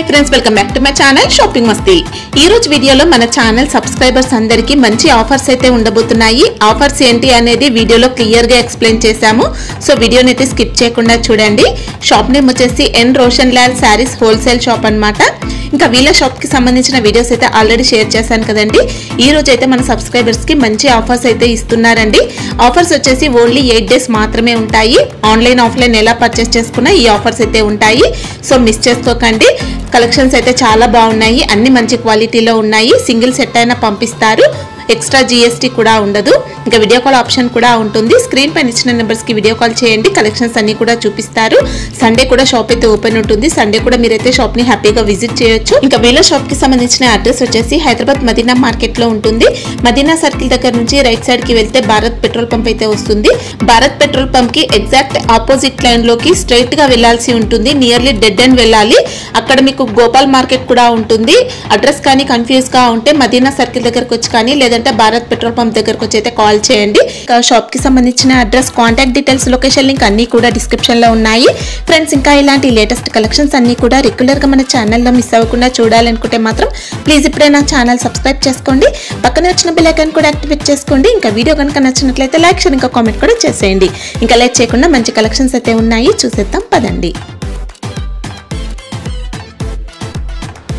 Hi friends, welcome back to my channel shopping మస్తీ. ఈ రోజు వీడియోలో మన ఛానల్ సబ్స్క్రైబర్స్ అందరికీ మంచి ఆఫర్స్ అయితే ఉండబోతున్నాయి. ఆఫర్స్ ఏంటి అనేది వీడియోలో క్లియర్ గా ఎక్స్ప్లెయిన్ చేశాము. సో వీడియోని అయితే స్కిప్ చేయకుండా చూడండి. షాప్ నేమ్ వచ్చేసి N Roshan Lal saris wholesale shop అన్నమాట. ఇంకా వీళ్ళ షాప్ కి సంబంధించిన వీడియోస్ అయితే ఆల్రెడీ షేర్ చేశాను కదండి. ఈ రోజు అయితే మన సబ్స్క్రైబర్స్ కి మంచి ఆఫర్స్ అయితే ఇస్తున్నారండి. ఆఫర్స్ వచ్చేసి ఓన్లీ 8 days మాత్రమే ఉంటాయి. ఆన్లైన్ ఆఫ్లైన్ ఎలా పర్చేస్ చేసుకున్నా ఈ ఆఫర్స్ అయితే ఉంటాయి. సో మిస్ చేసుకోకండి. కలెక్షన్స్ అయితే చాలా బాగున్నాయి. అన్ని మంచి క్వాలిటీలో ఉన్నాయి. సింగిల్ సెట్ అయినా పంపిస్తారు. ఎక్స్ట్రా GST కూడా ఉండదు. ఇంకా వీడియో కాల్ ఆప్షన్ కూడా ఉంటుంది. స్క్రీన్ పైన ఇచ్చిన నెంబర్స్ కి వీడియో కాల్ చేయండి. కలెక్షన్స్ అన్ని కూడా చూపిస్తారు. సండే కూడా షాప్ అయితే ఓపెన్ ఉంటుంది. సండే కూడా మీరైతే షాప్ ని హ్యాపీగా విజిట్ చేయొచ్చు. ఇంకా వీళ్ళ షాప్ కి సంబంధించిన అడ్రస్ వచ్చేసి హైదరాబాద్ మదీనా మార్కెట్ లో ఉంటుంది. మదీనా సర్కిల్ దగ్గర నుంచి రైట్ సైడ్ కి వెళ్తే భారత్ పెట్రోల్ పంప్ అయితే వస్తుంది. భారత్ పెట్రోల్ పంప్ కి ఎగ్జాక్ట్ ఆపోజిట్ లైన్ లోకి స్ట్రైట్ గా వెళ్లాల్సి ఉంటుంది. నియర్లీ డెడ్ ఎండ్ వెళ్ళాలి. అక్కడ మీకు గోపాల్ మార్కెట్ కూడా ఉంటుంది. అడ్రస్ కానీ కన్ఫ్యూజ్ గా ఉంటే మదీనా సర్కిల్ దగ్గరకు వచ్చి కానీ లేదంటే భారత్ పెట్రోల్ పంప్ దగ్గరకు వచ్చి అయితే కాల్ చేయండి. షాప్ కి సంబంధించిన address, contact details, location link అన్ని కూడా డిస్క్రిప్షన్ లో ఉన్నాయి. ఫ్రెండ్స్, ఇంకా ఇలాంటి లేటెస్ట్ కలెక్షన్స్ అన్ని కూడా రెగ్యులర్ గా మన ఛానల్లో మిస్ అవ్వకుండా చూడాలనుకుంటే మాత్రం ప్లీజ్ ఇప్పుడే నా ఛానల్ సబ్స్క్రైబ్ చేసుకోండి. పక్కన వచ్చిన బెల్ ఐకాన్ కూడా యాక్టివేట్ చేసుకోండి. ఇంకా వీడియో కనుక నచ్చినట్లయితే లైక్, షేర్, ఇంకా కామెంట్ కూడా చేసేయండి. ఇంకా లేట్ చేయకుండా మంచి కలెక్షన్స్ అయితే ఉన్నాయి, చూసేద్దాం పదండి.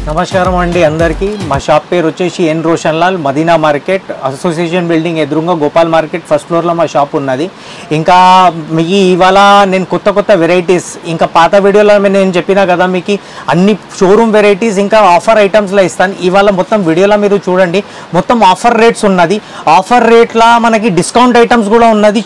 నమస్కారం అండి అందరికీ. మా షాప్ పేరు వచ్చేసి N Roshan Lal, Madina market, association building ఎదురుగా గోపాల్ మార్కెట్ ఫస్ట్ ఫ్లోర్లో మా షాప్ ఉన్నది. ఇంకా మీకు ఇవాళ నేను కొత్త వెరైటీస్, ఇంకా పాత వీడియోలో నేను చెప్పినా కదా మీకు అన్ని షోరూమ్ వెరైటీస్ ఇంకా ఆఫర్ ఐటమ్స్లో ఇస్తాను. ఇవాళ మొత్తం వీడియోలో మీరు చూడండి, మొత్తం ఆఫర్ రేట్స్ ఉన్నది. ఆఫర్ రేట్లా మనకి డిస్కౌంట్ ఐటమ్స్ కూడా ఉన్నది.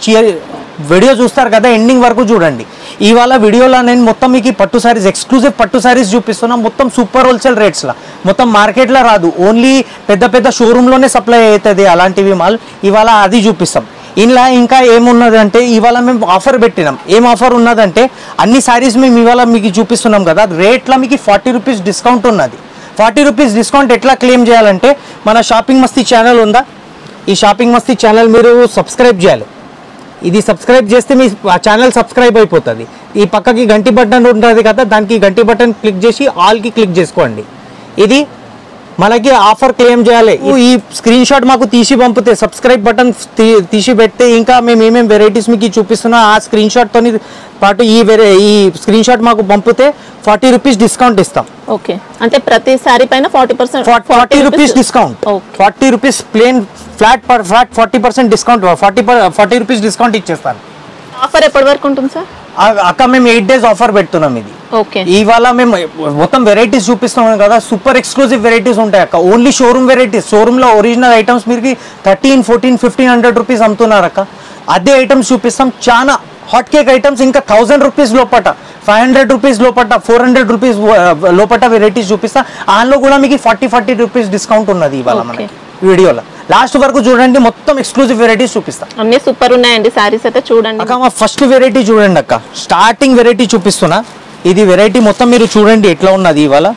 వీడియో చూస్తారు కదా, ఎండింగ్ వరకు చూడండి. ఇవాళ వీడియోలో నేను మొత్తం మీకు పట్టు సారీస్, ఎక్స్క్లూజివ్ పట్టు సారీస్ చూపిస్తున్నా. మొత్తం సూపర్ హోల్సేల్ రేట్స్లో, మొత్తం మార్కెట్లో రాదు. ఓన్లీ పెద్ద షోరూంలోనే సప్లై అవుతుంది అలాంటివి మాల్. ఇవాళ అది చూపిస్తాం. ఇలా ఇంకా ఏమున్నదంటే ఇవాళ మేము ఆఫర్ పెట్టినాం. ఏం ఆఫర్ ఉన్నదంటే అన్ని సారీస్ మేము ఇవాళ మీకు చూపిస్తున్నాం కదా, రేట్లో మీకు 40 రూపీస్ డిస్కౌంట్ ఉన్నది. 40 రూపీస్ డిస్కౌంట్ ఎట్లా క్లెయిమ్ చేయాలంటే మన షాపింగ్ మస్తీ ఛానల్ ఉందా, ఈ షాపింగ్ మస్తీ ఛానల్ మీరు సబ్స్క్రైబ్ చేయాలి. ఇది సబ్స్క్రైబ్ చేస్తే మీ ఛానల్ సబ్స్క్రైబ్ అయిపోతుంది. ఈ పక్కకి గంటి బటన్ ఉంటుంది కదా, దానికి గంటి బటన్ క్లిక్ చేసి ఆల్కి క్లిక్ చేసుకోండి. ఇది మనకి ఆఫర్ క్లెయిమ్ చేయాలి. ఈ స్క్రీన్ షాట్ మాకు తీసి పంపితే, సబ్స్క్రైబ్ బటన్ తీసి పెడితే ఇంకా మేము ఏమేమి వెరైటీస్ మీకు చూపిస్తున్నా ఆ స్క్రీన్ షాట్తో పాటు ఈ స్క్రీన్ షాట్ మాకు పంపితే 40 రూపీస్ డిస్కౌంట్ ఇస్తాం. ఓకే, అంటే ప్రతి సారీ పైన 40 rupees discount. 40 rupees plain flat 40% discount, 40 rupees discount ఇచ్చేస్తాను. ఆఫర్ ఎప్పటి వరకు ఉంటుంది సార్? అక్క మేము 8 days ఆఫర్ పెడుతున్నాం. ఇది ఓకే, ఇవాళ మేము మొత్తం వెరైటీస్ చూపిస్తున్నాం కదా, సూపర్ ఎక్స్క్లూజివ్ వెరైటీస్ ఉంటాయి అక్క. Only showroom varieties. షోరూంలో ఒరిజినల్ ఐటమ్స్ మీరు 13, 14, 1500 రూపీస్ అమ్ముతున్నారు అక్క. అదే ఐటమ్స్ చూపిస్తాం. చాలా హాట్ కేక్ ఐటమ్స్ ఇంకా 1000 రూపీస్ లోపట, 500 రూపీస్ లోపట, 400 రూపీస్ లోపట వెరైటీస్ చూపిస్తా. అందులో కూడా మీకు 40 రూపీస్ డిస్కౌంట్ ఉన్నది ఇవాళ మనకి వీడియోలో. లాస్ట్ వరకు చూడండి, మొత్తం ఎక్స్క్లూజివ్ వెరైటీస్ చూపిస్తా. అన్ని సూపర్ ఉన్నాయండి సారీస్ అయితే చూడండి అక్క. మా ఫస్ట్ వెరైటీ చూడండి అక్క, స్టార్టింగ్ వెరైటీ చూపిస్తున్నా. ఇది వెరైటీ మొత్తం మీరు చూడండి ఎట్లా ఉన్నది. ఇవాళ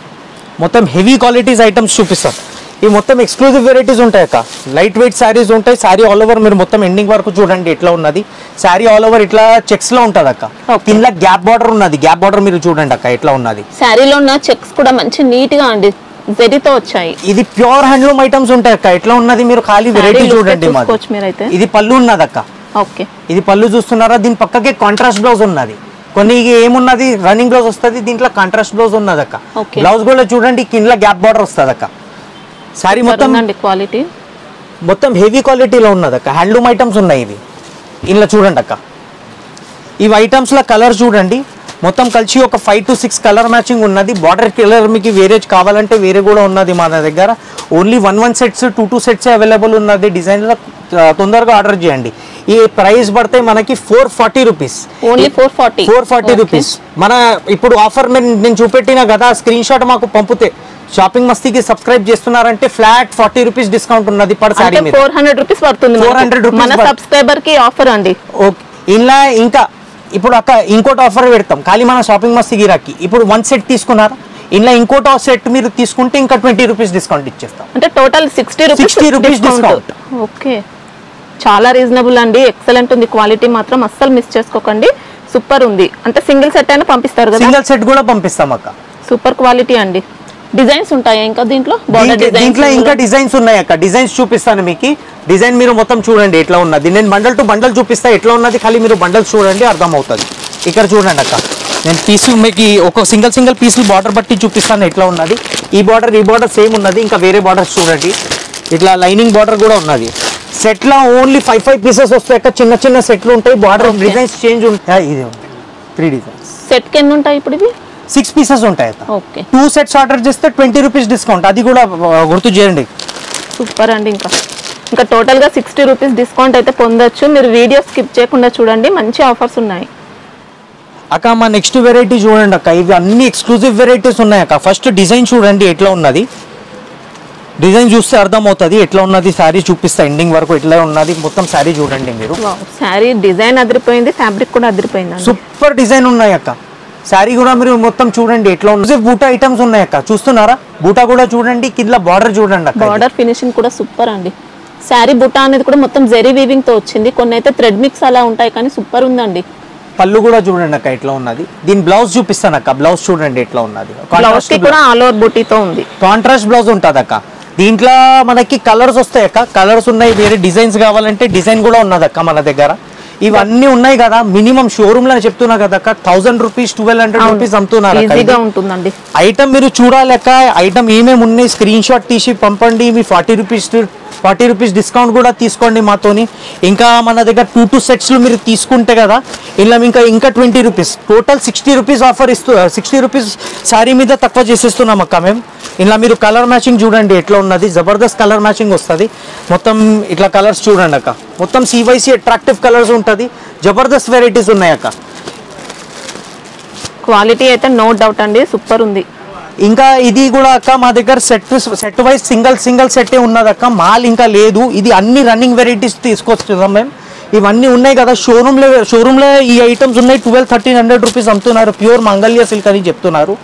మొత్తం హెవీ క్వాలిటీస్ ఐటమ్స్ చూపిస్తాం. ఇవి మొత్తం ఎక్స్క్లూజివ్ వెరైటీస్ ఉంటాయి అక్క. లైట్ వెయిట్ శారీస్ ఉంటాయి. శారీ ఆల్ ఓవర్ మీరు మొత్తం ఎండింగ్ వరకు చూడండి ఎట్లా ఉన్నది. శారీ ఆల్ ఓవర్ ఇట్లా చెక్స్ లో ఉంటది అక్క. కింద గ్యాప్ బార్డర్ ఉన్నది. గ్యాప్ బార్డర్ మీరు చూడండి అక్క ఎట్లా ఉన్నది. శారీలో ఉన్న చెక్స్ కూడా మంచి నీట్ గా అండి, జరీతో వచ్చాయి. ఇది ప్యూర్ హ్యాండ్లూమ్ ఐటమ్స్ ఉంటాయి అక్క. ఎట్లా ఉన్నది మీరు ఖాళీ వెరైటీ చూడండి. ఇది పళ్ళు ఉన్నది అక్క. ఓకే, ఇది పళ్ళు చూస్తున్నారా? దీని పక్కకే కాంట్రాస్ట్ బ్లౌజ్ ఉన్నది. కొన్ని ఏమున్నది రన్నింగ్ బ్లౌజ్ వస్తుంది, దీంట్లో కాంట్రాస్ట్ బ్లౌజ్ ఉన్నది అక్క. బ్లౌజ్ కూడా చూడండి, కింద గ్యాప్ బార్డర్ వస్తుంది అక్క. సారీ మొత్తం క్వాలిటీ మొత్తం హెవీ క్వాలిటీలో ఉన్నది అక్క. హ్యాండ్లూమ్ ఐటమ్స్ ఉన్నాయి ఇవి. ఇలా చూడండి అక్క, ఇవి ఐటమ్స్ లో కలర్ చూడండి. మొత్తం కలిసి ఒక 5 to 6 కలర్ మ్యాచింగ్ ఉన్నది. బార్డర్ కలర్ మీకు వేరే కావాలంటే వేరే కూడా ఉన్నది మన దగ్గర. ఓన్లీ 1 సెట్స్ 2 సెట్స్ అవైలబుల్ ఉన్నది. డిజైన్ తొందరగా ఆర్డర్ చేయండి. ఈ ప్రైస్ పడితే మనకి 440 రూపీస్. Only 440 rupees. మన ఇప్పుడు ఆఫర్ నేను చూపెట్టినా కదా, స్క్రీన్ షాట్ మాకు పంపితే షాపింగ్ మస్తీకి సబ్స్క్రైబ్ చేస్తున్నారంటే ఫ్లాట్ 40 రూపీస్ డిస్కౌంట్ ఉన్నది పర్ సారీ. 400 రూపీస్ పడుతుంది 400 రూపీస్ మన సబ్స్క్రైబర్ కి ఆఫర్ అండి. ఓకే, ఇలా ఇంకా ఇప్పుడు అక్క ఇంకోటి ఆఫర్ పెడతాం ఖాళీ మన షాపింగ్ మస్తీ గిరాకి. ఇప్పుడు 1 సెట్ తీసుకున్నారా, ఇలా ఇంకోటి సెట్ మీరు తీసుకుంటే ఇంకా 20 రూపీస్ డిస్కౌంట్ ఇచ్చేస్తాం. అంటే టోటల్ 60 రూపీస్ డిస్కౌంట్. ఓకే, చాలా రీజనబుల్ అండి. ఎక్సలెంట్ ఉంది క్వాలిటీ మాత్రం, అస్సలు మిస్ చేసుకోకండి. సూపర్ ఉంది. అంటే సింగిల్ సెట్ అయినా పంపిస్తారు కదా? సింగిల్ సెట్ కూడా పంపిస్తాం అక్క. సూపర్ క్వాలిటీ అండి. డిజైన్స్ ఉంటాయి ఇంకా దీంట్లో, దీంట్లో ఇంకా డిజైన్స్ ఉన్నాయి అక్క. డిజైన్స్ చూపిస్తాను మీకు. డిజైన్ మీరు మొత్తం చూడండి ఎట్లా ఉన్నది. నేను బండల్ టు బండల్ చూపిస్తా ఎట్లా ఉన్నది, ఖాళీ మీరు బండల్ చూడండి అర్థమవుతుంది. ఇక్కడ చూడండి అక్క, నేను పీసు మీకు ఒక సింగిల్ పీసులు బార్డర్ బట్టి చూపిస్తాను ఎట్లా ఉన్నది. ఈ బార్డర్ సేమ్ ఉన్నది, ఇంకా వేరే బార్డర్స్ చూడండి. ఇట్లా లైనింగ్ బార్డర్ కూడా ఉన్నది. సెట్లో ఓన్లీ 5 పీసెస్ వస్తాయి అక్క. చిన్న సెట్లు ఉంటాయి, బార్డర్ డిజైన్స్ చేంజ్ ఉంటాయి. ఇది 3 డిజైన్స్. సెట్ కి ఎన్ని ఉంటాయి ఇప్పుడు ఇవి? 6 పీసెస్ ఉంటాయి అక్క. ఓకే. 2 సెట్స్ ఆర్డర్ చేస్తే 20 రూపీస్ డిస్కౌంట్, అది కూడా గుర్తు చేయండి. సూపర్ అండి. ఇంకా టోటల్ గా 60 రూపీస్ డిస్కౌంట్ అయితే పొందొచ్చు. మీరు వీడియో స్కిప్ చేయకుండా చూడండి, మంచి ఆఫర్స్ ఉన్నాయి అక్క. మా నెక్స్ట్ వెరైటీ చూడండి అక్క, ఇవి అన్ని ఎక్స్క్లూజివ్ వెరైటీస్ ఉన్నాయి అక్క. ఫస్ట్ డిజైన్ చూడండి ఎట్లా ఉన్నది. డిజైన్ చూస్తే అర్థమవుతుంది ఎట్లా ఉన్నది. శారీ చూపిస్తా ఎండింగ్ వరకు ఎట్లా ఉన్నది. మొత్తం శారీ చూడండి మీరు. శారీ డిజైన్ అదిరిపోయింది, ఫ్యాబ్రిక్ కూడా అదిరిపోయింది. సూపర్ డిజైన్ ఉన్నాయి అక్క. శారీ కూడా మీరు మొత్తం చూడండి ఎట్లా ఉంది. బూటా ఐటమ్స్ ఉన్నాయి అక్క, చూస్తున్నారా? బూటా కూడా చూడండి, కింద బార్డర్ చూడండి అక్క. బార్డర్ ఫినిషింగ్ కూడా సూపర్ అండి. శారీ బూటా అనేది కూడా మొత్తం జెరీ వీవింగ్ తో వచ్చింది. కొన్ని అయితే థ్రెడ్ మిక్స్ అలా ఉంటాయి, కానీ సూపర్ ఉందండి. పళ్ళు కూడా చూడండి అక్క ఎట్లా ఉన్నది. దీని బ్లౌజ్ చూపిస్తాను అక్క. బ్లౌజ్ చూడండి ఎట్లా ఉన్నది. బ్లౌజ్ కి కూడా ఆల్ ఓవర్ బూటీతో ఉంది. కాంట్రాస్ట్ బ్లౌజ్ ఉంటుంది అక్క. దీంట్లో మనకి కలర్స్ వస్తాయి అక్క. కలర్స్ ఉన్నాయి, వేరే డిజైన్స్ కావాలంటే డిజైన్ కూడా ఉన్నది అక్క మన దగ్గర. ఇవన్నీ ఉన్నాయి కదా, మినిమం షోరూమ్ లో చెప్తున్నా కదా అక్క, 1000 రూపీస్ 1200 రూపీస్ అమ్ముతున్నారు. ఐటమ్ మీరు చూడాలి అక్క. ఐటమ్ ఏమేమి ఉన్నాయి స్క్రీన్ షాట్ తీసి పంపండి. మీ 40 రూపీస్ డిస్కౌంట్ కూడా తీసుకోండి మాతోని. ఇంకా మన దగ్గర 2 సెట్స్ మీరు తీసుకుంటే కదా, ఇలా ఇంకా 20 rupees total 60 rupees offer 60 rupees sari మీద తక్కువ చేసేస్తున్నాం అక్క మేము. ఇలా మీరు కలర్ మ్యాచింగ్ చూడండి ఎట్లా ఉన్నది. జబర్దస్త్ కలర్ మ్యాచింగ్ వస్తుంది. మొత్తం ఇట్లా కలర్స్ చూడండి అక్క. మొత్తం CYC అట్రాక్టివ్ కలర్స్ ఉంటుంది. జబర్దస్త్ వెరైటీస్ ఉన్నాయి అక్క. క్వాలిటీ అయితే నో డౌట్ అండి, సూపర్ ఉంది. ఇంకా ఇది కూడా అక్క మా దగ్గర సెట్ వైజ్ సింగిల్ సెట్టే ఉన్నది అక్క. మాల్ ఇంకా లేదు. ఇది అన్ని రన్నింగ్ వెరైటీస్ తీసుకొస్తున్నాం మేము. ఇవన్నీ ఉన్నాయి కదా షోరూంలో ఈ ఐటమ్స్ ఉన్నాయి. 1200-1300 రూపీస్ అమ్ముతున్నారు. ప్యూర్ మంగళ్య సిల్క్ అని చెప్తున్నారు.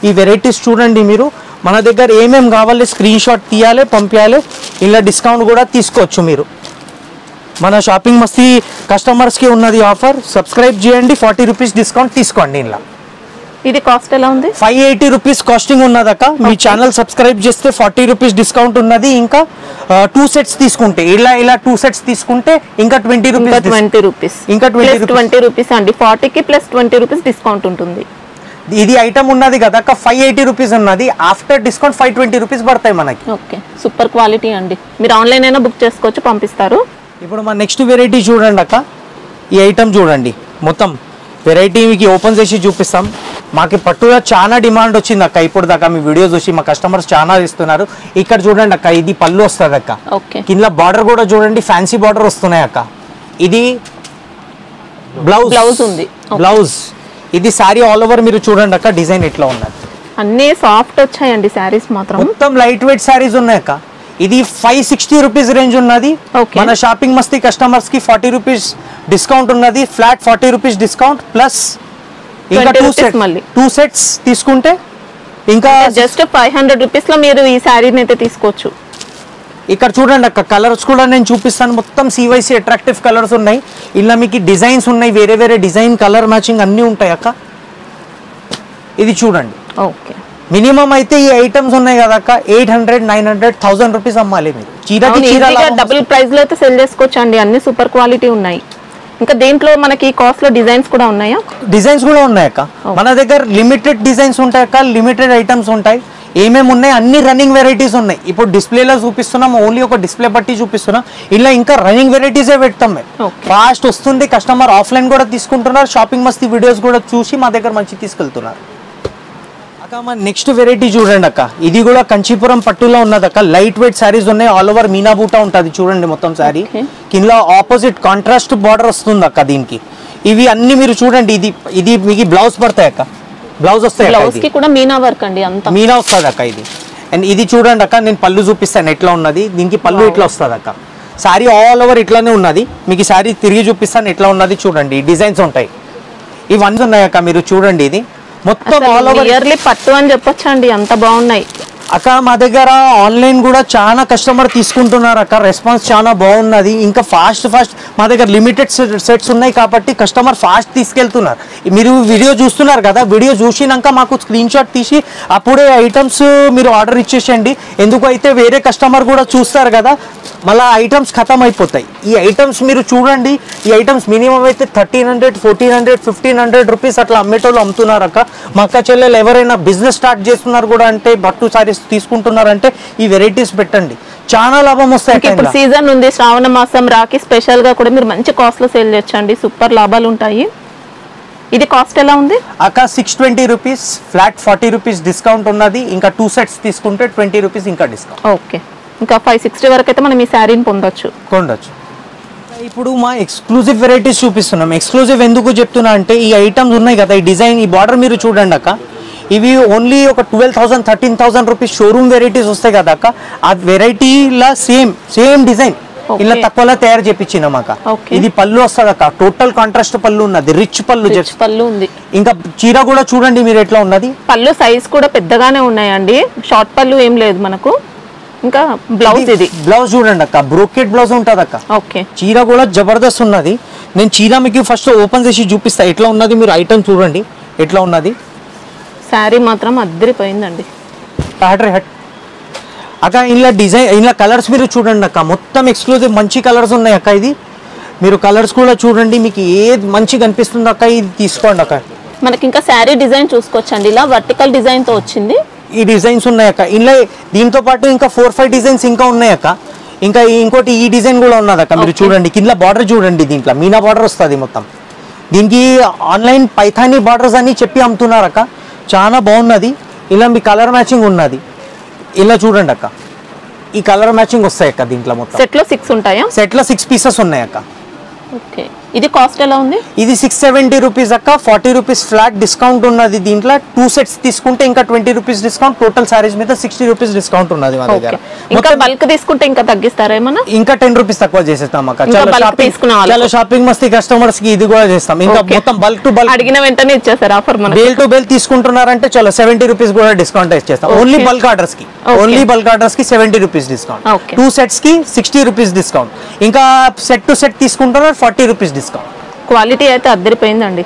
ఈ వెరైటీస్ చూడండి మీరు. మన దగ్గర ఏమేమి కావాలి స్క్రీన్ షాట్ తీయాలి, పంపించాలి. ఇలా డిస్కౌంట్ కూడా తీసుకోవచ్చు మీరు. మన షాపింగ్ మస్తీ కస్టమర్స్కి ఉన్నది ఆఫర్. సబ్స్క్రైబ్ చేయండి, 40 రూపీస్ డిస్కౌంట్ తీసుకోండి. ఇలా ఇది కాస్ట్ ఎలా ఉంది? 580 రూపీస్ కాస్టింగ్ ఉన్నదక్క. మీ ఛానల్ సబ్స్క్రైబ్ చేస్తే 40 రూపీస్ డిస్కౌంట్ ఉన్నది. ఇంకా 2 సెట్స్ తీసుకుంటే ఇలా 2 సెట్స్ తీసుకుంటే ఇంకా 20 రూపీస్ ఇంకా 20 రూపీస్ అండి. 40కి ప్లస్ 20 రూపీస్ డిస్కౌంట్ ఉంటుంది. ఇది ఐటమ్ ఉన్నది కదా అక్క, 580 రూపీస్ ఉన్నది. ఆఫ్టర్ డిస్కౌంట్ 520 రూపీస్ పడతాయి మనకి. ఓకే, సూపర్ క్వాలిటీ అండి. మీరు ఆన్లైన్ అయినా బుక్ చేసుకోవచ్చు, పంపిస్తారు. ఇప్పుడు మా నెక్స్ట్ వెరైటీ చూడండి అక్క. ఈ ఐటమ్ చూడండి, మొత్తం వెరైటీ మీకు ఓపెన్ చేసి చూపిస్తాం. మాకు పట్టులో చాలా డిమాండ్ వచ్చింది అక్క. ఇప్పుడు దాకా మీ వీడియోస్ చూసి మా కస్టమర్స్ చాలా ఇస్తున్నారు. ఇక్కడ చూడండి అక్క, ఇది పళ్ళు వస్తుంది అక్క. కింద బార్డర్ కూడా చూడండి, ఫ్యాన్సీ బార్డర్ వస్తున్నాయి అక్క. ఇది బ్లౌజ్ ఉంది. బ్లౌజ్ ఇది సారీ ఆల్ ఓవర్ మీరు చూడండి అక్క. డిజైన్ ఎట్లా ఉన్నది. అన్ని సాఫ్ట్ వచ్చాయండి సారీస్ మాత్రం. మొత్తం లైట్ వెయిట్ సారీస్ ఉన్నాయి అక్క. ఇది 560 రూపీస్ రేంజ్ ఉన్నది. మన షాపింగ్ మస్తీ కస్టమర్స్ కి 40 రూపీస్ డిస్కౌంట్ ఉన్నది. ఫ్లాట్ 40 రూపీస్ డిస్కౌంట్ ప్లస్ ఇంకా 2 సెట్స్ తీసుకుంటే ఇంకా జస్ట్ 500 రూపీస్ లో మీరు ఈ సారీని అయితే తీసుకోవచ్చు. ఇక్కడ చూడండి అక్క, కలర్స్ కూడా నేను చూపిస్తాను. మొత్తం CYC అట్రాక్టివ్ కలర్స్ ఉన్నాయి. ఇలా మీకు డిజైన్స్ ఉన్నాయి, వేరే వేరే డిజైన్ కలర్ మ్యాచింగ్ అన్నీ ఉంటాయి అక్క. ఇది చూడండి. ఓకే, మినిమం అయితే ఈ ఐటమ్స్ ఉన్నాయి కదా అక్క, 800, 900, 1000 రూపీస్ అమ్మాలి మీరు. డబుల్ ప్రైస్ లో అయితే సెల్ చేసుకోవచ్చు అండి. అన్ని సూపర్ క్వాలిటీ ఉన్నాయి. ఇంకా దీంట్లో మనకి కాస్ట్ లో డిజైన్స్ కూడా ఉన్నాయా? డిజైన్స్ కూడా ఉన్నాయి అక్క. మన దగ్గర లిమిటెడ్ డిజైన్స్ ఉంటాయి అక్క, లిమిటెడ్ ఐటమ్స్ ఉంటాయి. ఏమేమి ఉన్నాయి అన్ని రన్నింగ్ వెరైటీస్ ఉన్నాయి. ఇప్పుడు డిస్ప్లేలో చూపిస్తున్నాం, ఓన్లీ ఒక డిస్ప్లే బట్టి చూపిస్తున్నాం. ఇలా ఇంకా రన్నింగ్ వెరైటీసే పెడతాం మేము. ఫాస్ట్ వస్తుంది. కస్టమర్ ఆఫ్లైన్ కూడా తీసుకుంటున్నారు. షాపింగ్ మస్తీ వీడియోస్ కూడా చూసి మా దగ్గర మంచి తీసుకెళ్తున్నారు అక్క. మా నెక్స్ట్ వెరైటీ చూడండి అక్క. ఇది కూడా కంచీపురం పట్టులో ఉన్నది అక్క. లైట్ వెయిట్ శారీస్ ఉన్నాయి. ఆల్ ఓవర్ మీనా బూటా ఉంటుంది చూడండి మొత్తం శారీ. కింద ఆపోజిట్ కాంట్రాస్ట్ బార్డర్ వస్తుంది అక్క దీనికి. ఇవి అన్ని మీరు చూడండి. ఇది మీకు బ్లౌజ్ పడతాయి అక్క. బ్లౌజ్ వస్తాయి, బ్లౌజ్ కి కూడా మీనా వర్క్ అండి. అంతా మీనా వస్తుంది అక్క ఇది. అండ్ ఇది చూడండి అక్క, నేను పళ్ళు చూపిస్తాను ఎట్లా ఉన్నది. దీనికి పళ్ళు ఇట్లా వస్తుంది అక్క. శారీ ఆల్ ఓవర్ ఇట్లానే ఉన్నది. మీకు శారీ తిరిగి చూపిస్తాను ఎట్లా ఉన్నది చూడండి. డిజైన్స్ ఉంటాయి. ఇవన్నీ ఉన్నాయి అక్క, మీరు చూడండి. ఇది మొత్తం ఆల్ ఓవర్ ఇయర్లీ పట్టు అని చెప్పొచ్చు అండి, అంత బాగున్నాయి. అక్క మా దగ్గర ఆన్లైన్ కూడా చాలా కస్టమర్ తీసుకుంటున్నారు అక్క, రెస్పాన్స్ చాలా బాగున్నది. ఇంకా ఫాస్ట్ మా దగ్గర లిమిటెడ్ సెట్స్ ఉన్నాయి కాబట్టి కస్టమర్ ఫాస్ట్ తీసుకెళ్తున్నారు. మీరు వీడియో చూస్తున్నారు కదా, వీడియో చూసినాక మాకు స్క్రీన్ షాట్ తీసి అప్పుడే ఐటమ్స్ మీరు ఆర్డర్ ఇచ్చేసేయండి. ఎందుకైతే వేరే కస్టమర్ కూడా చూస్తారు కదా, మళ్ళీ ఐటమ్స్ ఖతం అయిపోతాయి. ఈ ఐటమ్స్ మీరు చూడండి, ఈ ఐటమ్స్ మినిమం అయితే 1300, 1400, 1500 రూపీస్ అట్లా అమ్మేటోళ్ళు అమ్ముతున్నారు అక్క. మా అక్క చెల్లెలు ఎవరైనా బిజినెస్ స్టార్ట్ చేస్తున్నారు కూడా అంటే, పట్టు సారీస్ తీసుకుంటున్నారంటే ఈ వెరైటీస్ పెట్టండి, చాలా లాభం వస్తాయి. ఇప్పుడు సీజన్ ఉంది, శ్రావణ మాసం, రాఖీ స్పెషల్ గా కూడా మీరు మంచి కాస్ట్ లో సేల్ చేయొచ్చండి, సూపర్ లాభాలు ఉంటాయి. ఇది కాస్ట్ ఎలా ఉంది అక్క? 620 రూపీస్ ఫ్లాట్, 40 రూపీస్ డిస్కౌంట్ ఉన్నది. ఇంకా 2 సెట్స్ తీసుకుంటే 20 రూపీస్ ఇంకా డిస్కౌంట్. ఓకే, ఇంకా 560 వరకు అయితే మనం ఈ శారీని పొందొచ్చు. ఇప్పుడు మా ఎక్స్క్లూజివ్ వెరైటీస్ చూపిస్తున్నాం. ఎక్స్క్లూజివ్ ఎందుకు చెప్తున్నా అంటే, ఈ ఐటమ్స్ ఉన్నాయి కదా, ఈ డిజైన్, ఈ బార్డర్ మీరు చూడండి అక్క, ఇవి ఓన్లీ ఒక 12,000, 13,000 రూపీస్ షోరూమ్ వెరైటీస్ వస్తాయి కదా అక్క. ఆ వెరైటీలా సేమ్ డిజైన్ ఇలా తక్కువలో తయారు చేపించినాం అక్క. ఇది పళ్ళు వస్తుంది అక్క, టోటల్ కాంట్రాస్ట్ పళ్ళు ఉన్నది, రిచ్ పళ్ళు ఉంది. ఇంకా చీర కూడా చూడండి మీరు ఎట్లా ఉన్నది, పళ్ళు సైజ్ కూడా పెద్దగానే ఉన్నాయండి, షార్ట్ పళ్ళు ఏం లేదు మనకు. ఇంకా బ్లౌజ్, ఇది బ్లౌజ్ చూడండి అక్క, బ్రోకెట్ బ్లౌజ్ ఉంటుంది అక్క. ఓకే, చీర కూడా జబర్దస్త్ ఉన్నది. నేను చీర మీకు ఫస్ట్ ఓపెన్ చేసి చూపిస్తా ఎట్లా ఉన్నది, మీరు ఐటమ్ చూడండి ఎట్లా ఉన్నది. శారీ మాత్రం అద్దరిపోయిందండి. అక్క ఇలా డిజైన్, ఇలా కలర్స్ మీరు చూడండి అక్క, మొత్తం ఎక్స్క్లూజివ్ మంచి కలర్స్ ఉన్నాయి అక్క. ఇది మీరు కలర్స్ కూడా చూడండి, మీకు ఏది మంచిగా అనిపిస్తుంది అక్క ఇది తీసుకోండి అక్క. మనకి ఇంకా శారీ డిజైన్ చూసుకోవచ్చండి, ఇలా వర్టికల్ డిజైన్ తో వచ్చింది. ఈ డిజైన్స్ ఉన్నాయి అక్క. ఇలా దీంతో పాటు ఇంకా 4-5 డిజైన్స్ ఇంకా ఉన్నాయి అక్క. ఇంకా ఇంకోటి ఈ డిజైన్ కూడా ఉన్నది అక్క, మీరు చూడండి కింద బార్డర్ చూడండి, దీంట్లో మీనా బార్డర్ వస్తుంది మొత్తం. దీనికి ఆన్లైన్ పైథానీ బార్డర్స్ అని చెప్పి అమ్ముతున్నారు అక్క, చాలా బాగున్నది. ఇలా మీ కలర్ మ్యాచింగ్ ఉన్నది, ఇలా చూడండి అక్క, ఈ కలర్ మ్యాచింగ్ వస్తాయి అక్క. దీంట్లో మొత్తం సెట్ లో 6 ఉంటాయా? సెట్ లో 6 పీసెస్ ఉన్నాయి అక్క. ఓకే, ఇది కాస్ట్ ఎలా ఉంది? ఇది 670 రూపీస్ అక్క, 40 రూపీస్ ఫ్లాట్ డిస్కౌంట్ ఉన్నది. దీంట్లో 2 సెట్స్ తీసుకుంటే ఇంకా 20 రూపీస్ డిస్కౌంట్, టోటల్ సారీస్ మీద 60 రూపీస్ డిస్కౌంట్ ఉన్నది మా దగ్గర. ఇంకా బల్క్ తీసుకుంటే ఇంకా తగ్గిస్తారా ఏమన్నా? ఇంకా 10 రూపీస్ తక్కువ చేసేస్తాం అక్క. చాలా షాపింగ్ మస్తీ కస్టమర్స్ కి ఇది కూడా చేస్తాం. ఇంకా మొత్తం బల్క్ టు బల్క్ అడిగిన వెంటనే ఇచ్చేస్తారు ఆఫర్. బేల్ టు బేల్ తీసుకుంటున్నారంటే చలో 70 రూపీస్ కూడా డిస్కౌంట్ ఇచ్చేస్తాం. ఓన్లీ బల్క్ ఆర్డర్స్ కి 70 రూపీస్ డిస్కౌంట్, 2 సెట్స్ కి 60 రూపీస్ డిస్కౌంట్, ఇంకా సెట్ టు సెట్ తీసుకుంటున్నారు 40 రూపీస్ డిస్కౌంట్. క్వాలిటీ అయితే అద్దరిపోయిందండి.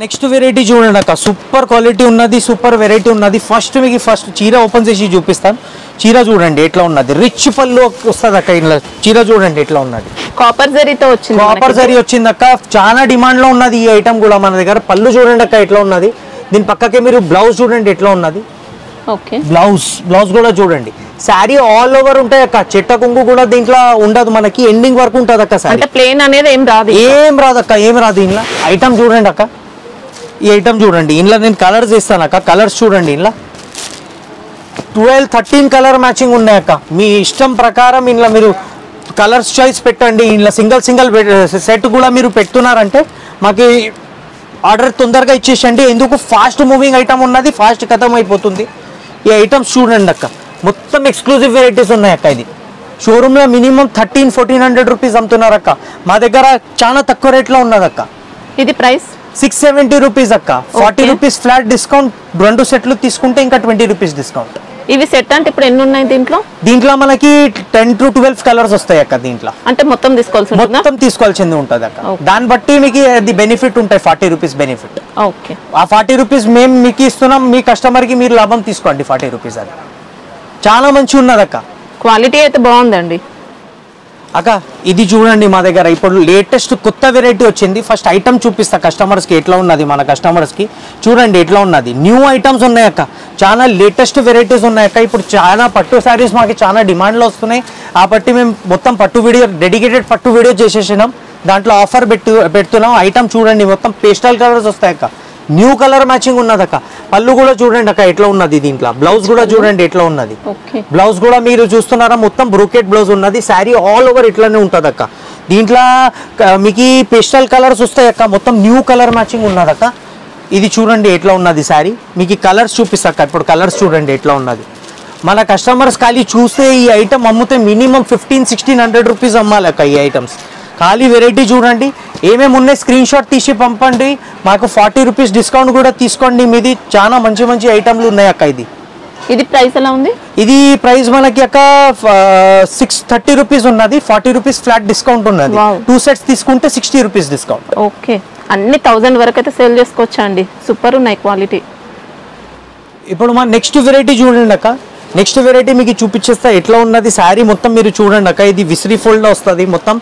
నెక్స్ట్ వెరైటీ చూడండి అక్క, సూపర్ క్వాలిటీ ఉన్నది, సూపర్ వెరైటీ ఉన్నది. ఫస్ట్ మీకు చీర ఓపెన్ చేసి చూపిస్తాను. చీర చూడండి ఎట్లా ఉన్నది, రిచ్ పళ్ళు వస్తుంది అక్క. ఇలా చీర చూడండి ఎట్లా ఉన్నది, కాపర్ జరీతో వచ్చింది, కాపర్ జరీ వచ్చింది అక్క. చాలా డిమాండ్ లో ఉన్నది ఈ ఐటమ్ కూడా మన దగ్గర. పళ్ళు చూడండి అక్క ఎట్లా ఉన్నది, దీని పక్కకే మీరు బ్లౌజ్ చూడండి ఎట్లా ఉన్నది. ఓకే, బ్లౌజ్ కూడా చూడండి. శారీ ఆల్ ఓవర్ ఉంటాయి అక్క, చెట్ట కుంగు కూడా దీంట్లో ఉండదు, మనకి ఎండింగ్ వరకు ఉంటుంది అక్క. అంటే ప్లేన్ అనేది ఏం రాదు అక్క, ఏం రాదు. ఇంట్లో ఐటమ్ చూడండి అక్క, ఈ ఐటమ్ చూడండి. ఇంట్లో నేను కలర్స్ ఇస్తాను అక్క, కలర్స్ చూడండి. ఇంట్లో 12-13 కలర్ మ్యాచింగ్ ఉన్నాయి అక్క. మీ ఇష్టం ప్రకారం ఇంట్లో మీరు కలర్స్ చాయిస్ పెట్టండి. ఇంట్లో సింగిల్ సెట్ కూడా మీరు పెడుతున్నారంటే మాకు ఆర్డర్ తొందరగా ఇచ్చేసండి. ఎందుకు ఫాస్ట్ మూవింగ్ ఐటమ్ ఉన్నది, ఫాస్ట్ ఖతం అయిపోతుంది. ఈ ఐటమ్స్ చూడండి అక్క, మొత్తం ఎక్స్క్లూజివ్ వెరైటీస్ ఉన్నాయి అక్క. ఇది షోరూమ్లో మినిమం 1300-1400 రూపీస్ అమ్ముతున్నారు అక్క, మా దగ్గర చాలా తక్కువ రేట్లో ఉన్నది అక్క. ఇది ప్రైస్ 670 రూపీస్ అక్క, 40 రూపీస్ ఫ్లాట్ డిస్కౌంట్, 2 సెట్లు తీసుకుంటే ఇంకా 20 రూపీస్ డిస్కౌంట్. ఇవి సెట్ అంటే ఇప్పుడు ఎన్ని ఉన్నాయి దీంట్లో మనకి 10-12 కలర్స్ వస్తాయి అక్క. దీంట్లో అంటే మొత్తం తీసుకోవాల్సింది ఉంటుంది అక్క. దాన్ని బట్టి మీకు అది బెనిఫిట్ ఉంటాయి, 40 రూపీస్ బెనిఫిట్. ఓకే, ఆ 40 రూపీస్ మేము మీకు ఇస్తున్నాం, మీ కస్టమర్ కి మీరు లాభం తీసుకోండి 40 రూపీస్. అది చాలా మంచి ఉన్నది అక్క, క్వాలిటీ అయితే బాగుందండి అక్క. ఇది చూడండి మా దగ్గర ఇప్పుడు లేటెస్ట్ కొత్త వెరైటీ వచ్చింది. ఫస్ట్ ఐటమ్ చూపిస్తా కస్టమర్స్ కి ఎట్లా ఉన్నది. మన కస్టమర్స్ కి చూడండి ఎట్లా ఉన్నది, న్యూ ఐటమ్స్ ఉన్నాయి అక్క, చాలా లేటెస్ట్ వెరైటీస్ ఉన్నాయి అక్క. ఇప్పుడు చాలా పట్టు శారీస్ మాకు చాలా డిమాండ్లో వస్తున్నాయి, కాబట్టి మేము మొత్తం పట్టు వీడియో, డెడికేటెడ్ పట్టు వీడియో చేసేసినాం. దాంట్లో ఆఫర్ పెడుతున్నాం. ఐటమ్ చూడండి మొత్తం పేస్టల్ కలర్స్ వస్తాయి అక్క, న్యూ కలర్ మ్యాచింగ్ ఉన్నది అక్క. పళ్ళు కూడా చూడండి అక్క ఎట్లా ఉన్నది. దీంట్లో బ్లౌజ్ కూడా చూడండి ఎట్లా ఉన్నది. బ్లౌజ్ కూడా మీరు చూస్తున్నారా, మొత్తం బ్రోకెట్ బ్లౌజ్ ఉన్నది. శారీ ఆల్ ఓవర్ ఇట్లానే ఉంటుంది అక్క. దీంట్లో మీకు పేస్టల్ కలర్స్ వస్తాయి అక్క, మొత్తం న్యూ కలర్ మ్యాచింగ్ ఉన్నది అక్క. ఇది చూడండి ఎట్లా ఉన్నది శారీ. మీకు కలర్స్ చూపిస్తా అక్క. ఇప్పుడు కలర్స్ చూడండి ఎట్లా ఉన్నది. మన కస్టమర్స్ ఖాళీ చూస్తే ఈ ఐటమ్ అమ్ముతే మినిమం 1500-1600 రూపీస్ అమ్మాలి అక్క. ఈ ఐటమ్స్ ఖాళీ వెరైటీ చూడండి, ఏమేమి ఉన్నాయి స్క్రీన్ షాట్ తీసి పంపండి, మాకు 40 రూపీస్ డిస్కౌంట్ కూడా తీసుకోండి. మీది చాలా మంచి మంచి ఐటమ్లు ఉన్నాయి అక్క. ఇది ప్రైస్ ఎలా ఉంది? ఇది ప్రైస్ మనకి అక్క 630 రూపీస్ ఉన్నది, 40 రూపీస్ ఫ్లాట్ డిస్కౌంట్ ఉన్నది. 2 సెట్స్ తీసుకుంటే 60 రూపీస్ డిస్కౌంట్. ఓకే, అన్ని 1000 వరకు అయితే సేల్ చేసుకోవచ్చా అండి? సూపర్ ఉన్నాయి క్వాలిటీ. ఇప్పుడు మన నెక్స్ట్ వెరైటీ చూడండి అక్క. నెక్స్ట్ వెరైటీ మీకు చూపించేస్తా ఎట్లా ఉన్నది. శారీ మొత్తం మీరు చూడండి అక్క, ఇది విసిరి ఫోల్డ్ వస్తుంది. మొత్తం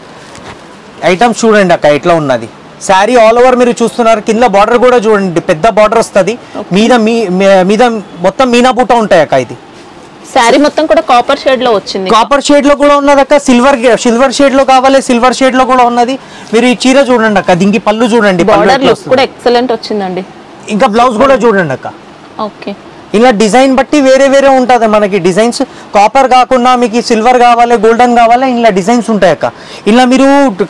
ఐటమ్స్ చూడండి అక్క ఎట్లా ఉన్నది. శారీ ఆల్ ఓవర్ మీరు చూస్తున్నారు, కింద బార్డర్ కూడా చూడండి, పెద్ద బార్డర్ వస్తుంది. మీద మొత్తం మీనా బూట ఉంటాయి అక్క. ఇది శారీ మొత్తం కూడా కాపర్ షేడ్ లో వచ్చింది. కాపర్ షేడ్ లో కూడా ఉన్నది అక్క, సిల్వర్ షేడ్ లో కావాలి, సిల్వర్ షేడ్ లో కూడా ఉన్నది. మీరు ఈ చీర చూడండి అక్క, దీనికి పళ్ళు చూడండి, బార్డర్ లుక్ కూడా ఎక్సలెంట్ వచ్చిందండి. ఇంకా బ్లౌజ్ కూడా చూడండి అక్క. ఓకే, ఇలా డిజైన్ బట్టి వేరే వేరే ఉంటుంది మనకి డిజైన్స్. కాపర్ కాకుండా మీకు సిల్వర్ కావాలి, గోల్డెన్ కావాలి, ఇలా డిజైన్స్ ఉంటాయి అక్క. ఇలా మీరు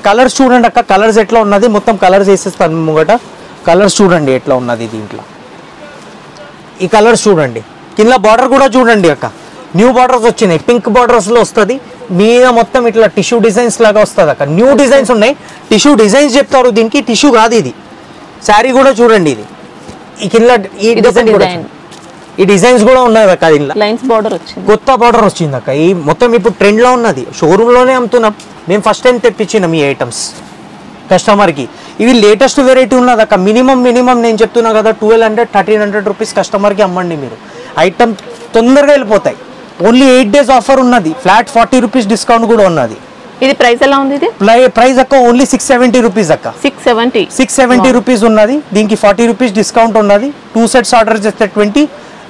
కలర్స్ చూడండి అక్క, కలర్స్ ఎట్లా ఉన్నది, మొత్తం కలర్స్ వేసేస్తాను ముంగట. కలర్స్ చూడండి ఎట్లా ఉన్నది దీంట్లో. ఈ కలర్స్ చూడండి, కింద బార్డర్ కూడా చూడండి అక్క, న్యూ బార్డర్స్ వచ్చినాయి, పింక్ బార్డర్స్ లో వస్తుంది. మీద మొత్తం ఇట్లా టిష్యూ డిజైన్స్ లాగా వస్తుంది అక్క. న్యూ డిజైన్స్ ఉన్నాయి, టిష్యూ డిజైన్స్ చెప్తారు దీనికి, టిష్యూ కాదు ఇది. శారీ కూడా చూడండి, ఇది ఈ కింద ఈ డిజైన్ కూడా, ఈ డిజైన్స్ కూడా ఉన్నాయి అక్క. దీనిలో లైన్స్ బార్డర్ వచ్చింది, కొత్త బార్డర్ వచ్చింది అక్క. ఈ మొత్తం ఇప్పుడు ట్రెండ్ లో ఉన్నది, షోరూమ్ లోనే అమ్ముతున్నాం మేము. ఫస్ట్ టైం తెప్పించినాం ఈ ఐటమ్స్ కస్టమర్ కి. ఇవి లేటెస్ట్ వెరైటీ ఉన్నది అక్క. మినిమం నేను చెప్తున్నా కదా, 1200-1300 రూపీస్ కస్టమర్ కి అమ్మండి మీరు. ఐటమ్ తొందరగా వెళ్ళిపోతాయి. ఓన్లీ 8 days ఆఫర్ ఉన్నది, ఫ్లాట్ 40 రూపీస్ డిస్కౌంట్ కూడా ఉన్నది. ఇది ప్రైస్ ఎలా ఉంది? ఇది ప్రైస్ అక్క ఓన్లీ 670 రూపీస్ అక్క. 670 రూపీస్ ఉన్నది. దీనికి 40 రూపీస్ డిస్కౌంట్ ఉన్నది. 2 సెట్స్ ఆర్డర్ చేస్తే 20,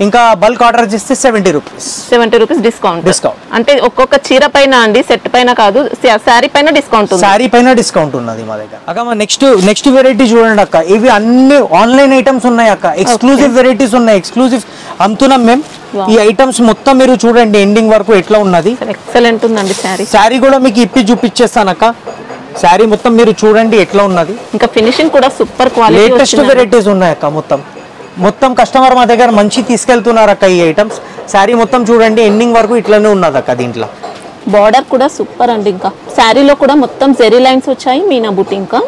ఇంకా బల్క్ ఆర్డర్ చేస్తే 70 రూపీస్. 70 rupees discount. అంటే ఒక్కొక్క చీర పైన అండి, సెట్ పైన కాదు, శారీ పైన డిస్కౌంట్ ఉంది. శారీ పైన డిస్కౌంట్ ఉన్నది మా దగ్గర అక్క. మా నెక్స్ట్ వెరైటీ చూడండి అక్క. ఇవి అన్ని ఆన్లైన్ ఐటమ్స్ ఉన్నాయి అక్క, ఎక్స్క్లూజివ్ వెరైటీస్ ఉన్నాయి, ఎక్స్క్లూజివ్ అమ్ముతున్నాం మేము. ఈ ఐటమ్స్ మొత్తం మీరు చూడండి ఎండింగ్ వరకు ఎట్లా ఉన్నది. ఎక్సలెంట్ ఉందండి శారీ. శారీ కూడా మీకు ఇప్పి చూపించేస్తాను అక్క. శారీ మొత్తం మీరు చూడండి ఎట్లా ఉన్నది. ఇంకా ఫినిషింగ్ కూడా సూపర్ క్వాలిటీ, లేటెస్ట్ వెరైటీస్ ఉన్నాయి అక్క. మొత్తం కస్టమర్ మా దగ్గర మంచి తీసుకెళ్తున్నారు అక్క ఈ ఐటమ్స్. శారీ మొత్తం చూడండి ఎండింగ్ వరకు ఇట్లానే ఉన్నది అక్క. దీంట్లో బార్డర్ కూడా సూపర్ అండి. ఇంకా శారీలో కూడా మొత్తం జెరీ లైన్స్ వచ్చాయి, మీనా బుట్టి. ఇంకా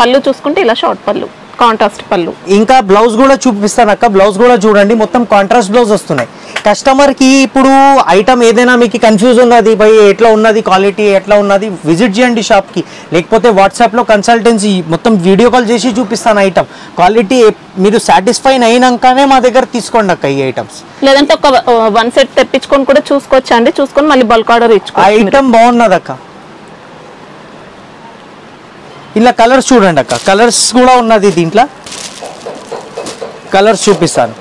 పళ్ళు చూసుకుంటే ఇలా షార్ట్ పళ్ళు, కాంట్రాస్ట్ పళ్ళు. ఇంకా బ్లౌజ్ కూడా చూపిస్తాను అక్క. బ్లౌజ్ కూడా చూడండి, మొత్తం కాంట్రాస్ట్ బ్లౌజ్ వస్తున్నాయి. కస్టమర్ కి ఇప్పుడు ఐటమ్ ఏదైనా మీకు కన్ఫ్యూజ్ ఉన్నది, భయ్ ఎట్లా ఉన్నది, క్వాలిటీ ఎట్లా ఉన్నది, విజిట్ చేయండి షాప్ కి, లేకపోతే వాట్సాప్ లో కన్సల్టెన్సీ మొత్తం వీడియో కాల్ చేసి చూపిస్తాను ఐటమ్. క్వాలిటీ మీరు సాటిస్ఫై అయినాకనే మా దగ్గర తీసుకోండి అక్క ఈ ఐటమ్స్. లేదంటే ఒక 1 సెట్ తెప్పించుకొని కూడా చూసుకోవచ్చా అండి? చూసుకొని మళ్ళీ బల్క్ ఆర్డర్ ఇచ్చుకోవచ్చు. ఐటమ్ బాగున్నది అక్క. ఇలా కలర్స్ చూడండి అక్క, కలర్స్ కూడా ఉన్నది దీంట్లో. కలర్స్ చూపిస్తాను,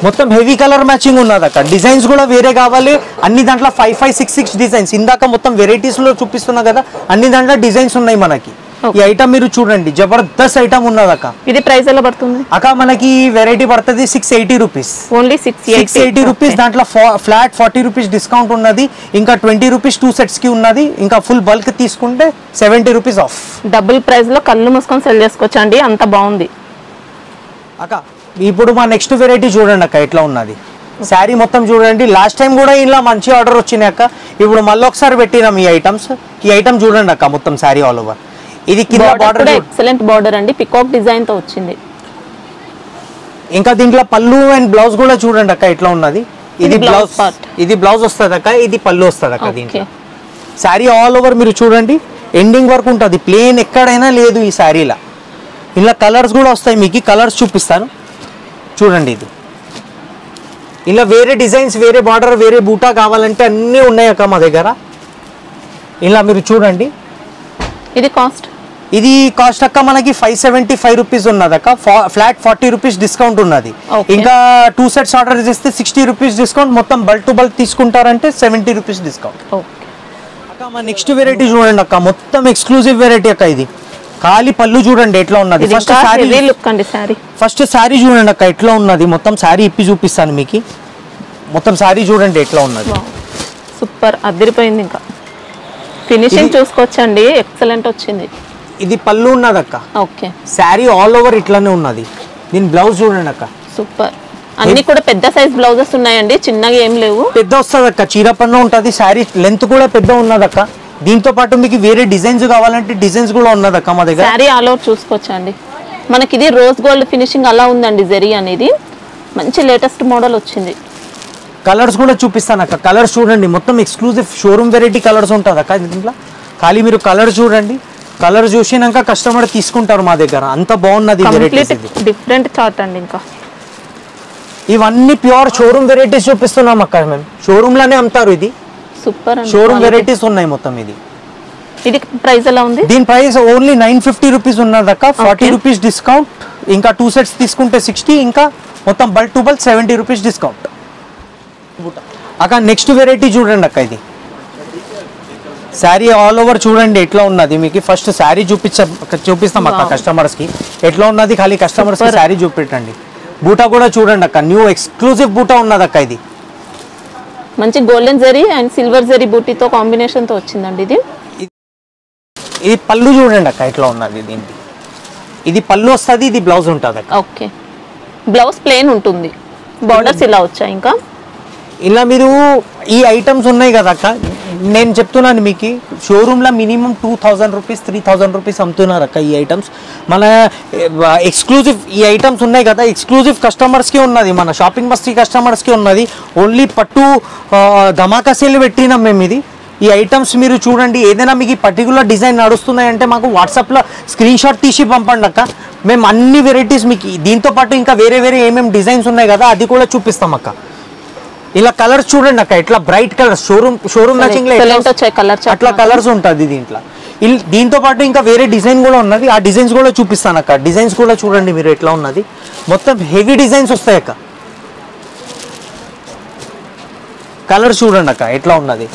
మొత్తం హెవీ కలర్ మ్యాచింగ్ ఉన్నది అక్క. డిజైన్స్ కూడా వేరే కావాలి, అన్ని దాంట్లో 5-6 డిజైన్స్. ఇందాక మొత్తం వెరైటీస్ లో చూపిస్తున్నా కదా, అన్ని దాంట్లో డిజైన్స్ ఉన్నాయి మనకి. ఈ ఐటమ్ మీరు చూడండి, జబర్దస్త్ ఐటమ్ ఉన్నది అక్క. ఇది ప్రైస్ ఎలా పడుతుంది అక్క? మనకి వెరైటీ పడుతుంది 680 రూపీస్, ఓన్లీ 680 రూపీస్. దాంట్లో ఫ్లాట్ 40 రూపీస్ డిస్కౌంట్ ఉన్నది, ఇంకా 20 రూపీస్ 2 సెట్స్ కి ఉన్నది, ఇంకా ఫుల్ బల్క్ తీసుకుంటే 70 రూపీస్ ఆఫ్. డబుల్ ప్రైస్ లో కళ్ళు మూసుకొని సెల్ చేసుకోవచ్చు అండి, అంత బాగుంది అక్క. ఇప్పుడు మా నెక్స్ట్ వెరైటీ చూడండి అక్క ఎట్లా ఉన్నది. శారీ మొత్తం చూడండి, లాస్ట్ టైం కూడా ఇలా మంచి ఆర్డర్ వచ్చినాయి అక్క. ఇప్పుడు మళ్ళీ ఒకసారి పెట్టినాం ఈ ఐటమ్స్. ఈ ఐటమ్ చూడండి అక్క, మొత్తం శారీ ఆల్ ఓవర్. ఇది కింద బార్డర్ ఎక్సలెంట్ బార్డర్ అండి, పికాక్ డిజైన్ తో వచ్చింది. ఇంకా దీంట్లో పళ్ళు అండ్ బ్లౌజ్ కూడా చూడండి అక్క ఎట్లా ఉన్నది. ఇది బ్లౌజ్, ఇది బ్లౌజ్ వస్తుంది అక్క, ఇది పళ్ళు వస్తుంది అక్క. దీంట్లో శారీ ఆల్ ఓవర్ మీరు చూడండి ఎండింగ్ వరకు ఉంటుంది, ప్లేన్ ఎక్కడైనా లేదు ఈ శారీలో. ఇలా కలర్స్ కూడా వస్తాయి మీకు, కలర్స్ చూపిస్తాను చూడండి. ఇది ఇలా వేరే డిజైన్స్, వేరే బార్డర్, వేరే బూటా కావాలంటే అన్నీ ఉన్నాయి అక్క మా దగ్గర. ఇలా మీరు చూడండి. ఇది కాస్ట్ అక్క మనకి 575 రూపీస్ ఉన్నది అక్క. ఫ్లాట్ 40 రూపీస్ డిస్కౌంట్ ఉన్నది. ఇంకా 2 సెట్స్ ఆర్డర్ చేస్తే 60 రూపీస్ డిస్కౌంట్. మొత్తం బల్క్ టు బల్క్ తీసుకుంటారంటే 70 రూపీస్ డిస్కౌంట్ అక్క. మా నెక్స్ట్ వెరైటీ చూడండి అక్క, మొత్తం ఎక్స్క్లూజివ్ వెరైటీ అక్క. ఇది ఖాళీ పళ్ళు చూడండి ఎట్లా ఉన్నది. ఫస్ట్ శారీ చూడండి అక్క ఎట్లా ఉన్నది. మొత్తం శారీ ఇప్పి చూపిస్తాను మీకు. మొత్తం శారీ చూడండి ఎట్లా ఉన్నది, సూపర్ అదిరిపోయింది. ఇంకా ఫినిషింగ్ చూసుకోవచ్చండి, ఎక్సలెంట్ వచ్చింది. ఇది పళ్ళు ఉన్నది అక్క. ఓకే, శారీ ఆల్ ఓవర్ ఇట్లానే ఉన్నది. దీని బ్లౌజ్ చూడండి అక్క, సూపర్. అన్ని కూడా పెద్ద సైజ్ బ్లౌజెస్ ఉన్నాయండి, చిన్నగా ఏం లేవు. పెద్ద వస్తుంది అక్క, చీర పన్ను ఉంటుంది, శారీ లెంత్ కూడా పెద్ద ఉన్నది అక్క. దీంతో పాటు మీకు వేరే డిజైన్స్ కావాలంటే డిజైన్స్ కూడా ఉన్నది అక్క మా దగ్గర. శారీ ఆల్ ఓవర్ చూసుకోవచ్చండి. మనకి ఇది రోజ్ గోల్డ్ ఫినిషింగ్ అలా ఉందండి, జరీ అనేది మంచి లేటెస్ట్ మోడల్ వచ్చింది. కలర్స్ కూడా చూపిస్తాను అక్క. కలర్స్ చూడండి, మొత్తం ఎక్స్క్లూజివ్ షోరూమ్ వెరైటీ కలర్స్ ఉంటుంది అక్క దీంట్లో. ఖాళీ మీరు కలర్ చూడండి, కలర్ చూసినాక కస్టమర్ తీసుకుంటారు మా దగ్గర. అంత బాగున్నది డిఫరెంట్ చార్ట్ అండి. ఇంకా ఇవన్నీ ప్యూర్ షోరూమ్ వెరైటీస్ చూపిస్తున్నాం అక్క. మేము షోరూమ్ లోనే అమ్ముతారు. ఇది సూపర్ షోరూమ్ వెరైటీస్ ఉన్నాయి మొత్తం. ఇది ప్రైస్ ఎలా ఉంది? దీని ప్రైస్ ఓన్లీ 950 రూపీస్ ఉన్నది అక్క. 40 రూపీస్ డిస్కౌంట్, ఇంకా 2 సెట్స్ తీసుకుంటే 60, ఇంకా మొత్తం bulk to bulk 70 rupees discount అక్క. నెక్స్ట్ వెరైటీ చూడండి అక్క. ఇది శారీ ఆల్ ఓవర్ చూడండి ఎట్లా ఉన్నది. మీకు ఫస్ట్ శారీ చూపిస్తాం అక్క కస్టమర్స్ కి ఎట్లా ఉన్నది. ఖాళీ కస్టమర్స్ కి శారీ చూపెట్టండి. బూటా కూడా చూడండి అక్క, న్యూ ఎక్స్క్లూజివ్ బూటా ఉన్నది అక్క. ఇది మంచి golden zari and silver zari బూటీతో కాంబినేషన్ తో వచ్చిందండి. ఇది పళ్ళు చూడండి అక్క ఎట్లా ఉన్నది. దీనికి ఇది పళ్ళు వస్తుంది, ఇది బ్లౌజ్ ఉంటుంది అక్క. ఓకే, బ్లౌజ్ ప్లెయిన్ ఉంటుంది, బార్డర్స్ ఇలా వచ్చాయి. ఇంకా ఇలా మీరు ఈ ఐటమ్స్ ఉన్నాయి కదా అక్క, నేను చెప్తున్నాను మీకు షోరూమ్లో మినిమం 2000 రూపీస్ 3000 రూపీస్ అమ్ముతున్నారు అక్క ఈ ఐటమ్స్. మన ఎక్స్క్లూజివ్ ఈ ఐటమ్స్ ఉన్నాయి కదా, ఎక్స్క్లూజివ్ కస్టమర్స్కి ఉన్నది, మన షాపింగ్ మస్తీ కస్టమర్స్కి ఉన్నది. ఓన్లీ పట్టు ధమాకా సేల్ పెట్టినాం మేము. ఇది ఈ ఐటమ్స్ మీరు చూడండి. ఏదైనా మీకు పర్టికులర్ డిజైన్ నడుస్తున్నాయంటే మాకు వాట్సాప్లో స్క్రీన్ షాట్ తీసి పంపండి అక్క. మేము అన్ని వెరైటీస్ మీకు దీంతో పాటు ఇంకా వేరే వేరే ఏమేమి డిజైన్స్ ఉన్నాయి కదా అది కూడా చూపిస్తాం అక్క. ఇలా కలర్స్ చూడండి అక్క, ఇట్లా బ్రైట్ కలర్స్ షోరూమ్ మ్యాచింగ్ అట్లా కలర్స్ ఉంటుంది దీంట్లో. దీంతో పాటు ఇంకా వేరే డిజైన్ కూడా ఉన్నది, ఆ డిజైన్స్ కూడా చూపిస్తాను అక్క. డిజైన్స్ కూడా చూడండి మీరు ఎట్లా ఉన్నది. మొత్తం హెవీ డిజైన్స్ వస్తాయి అక్క. కలర్స్ చూడండి అక్క ఎట్లా ఉన్నది.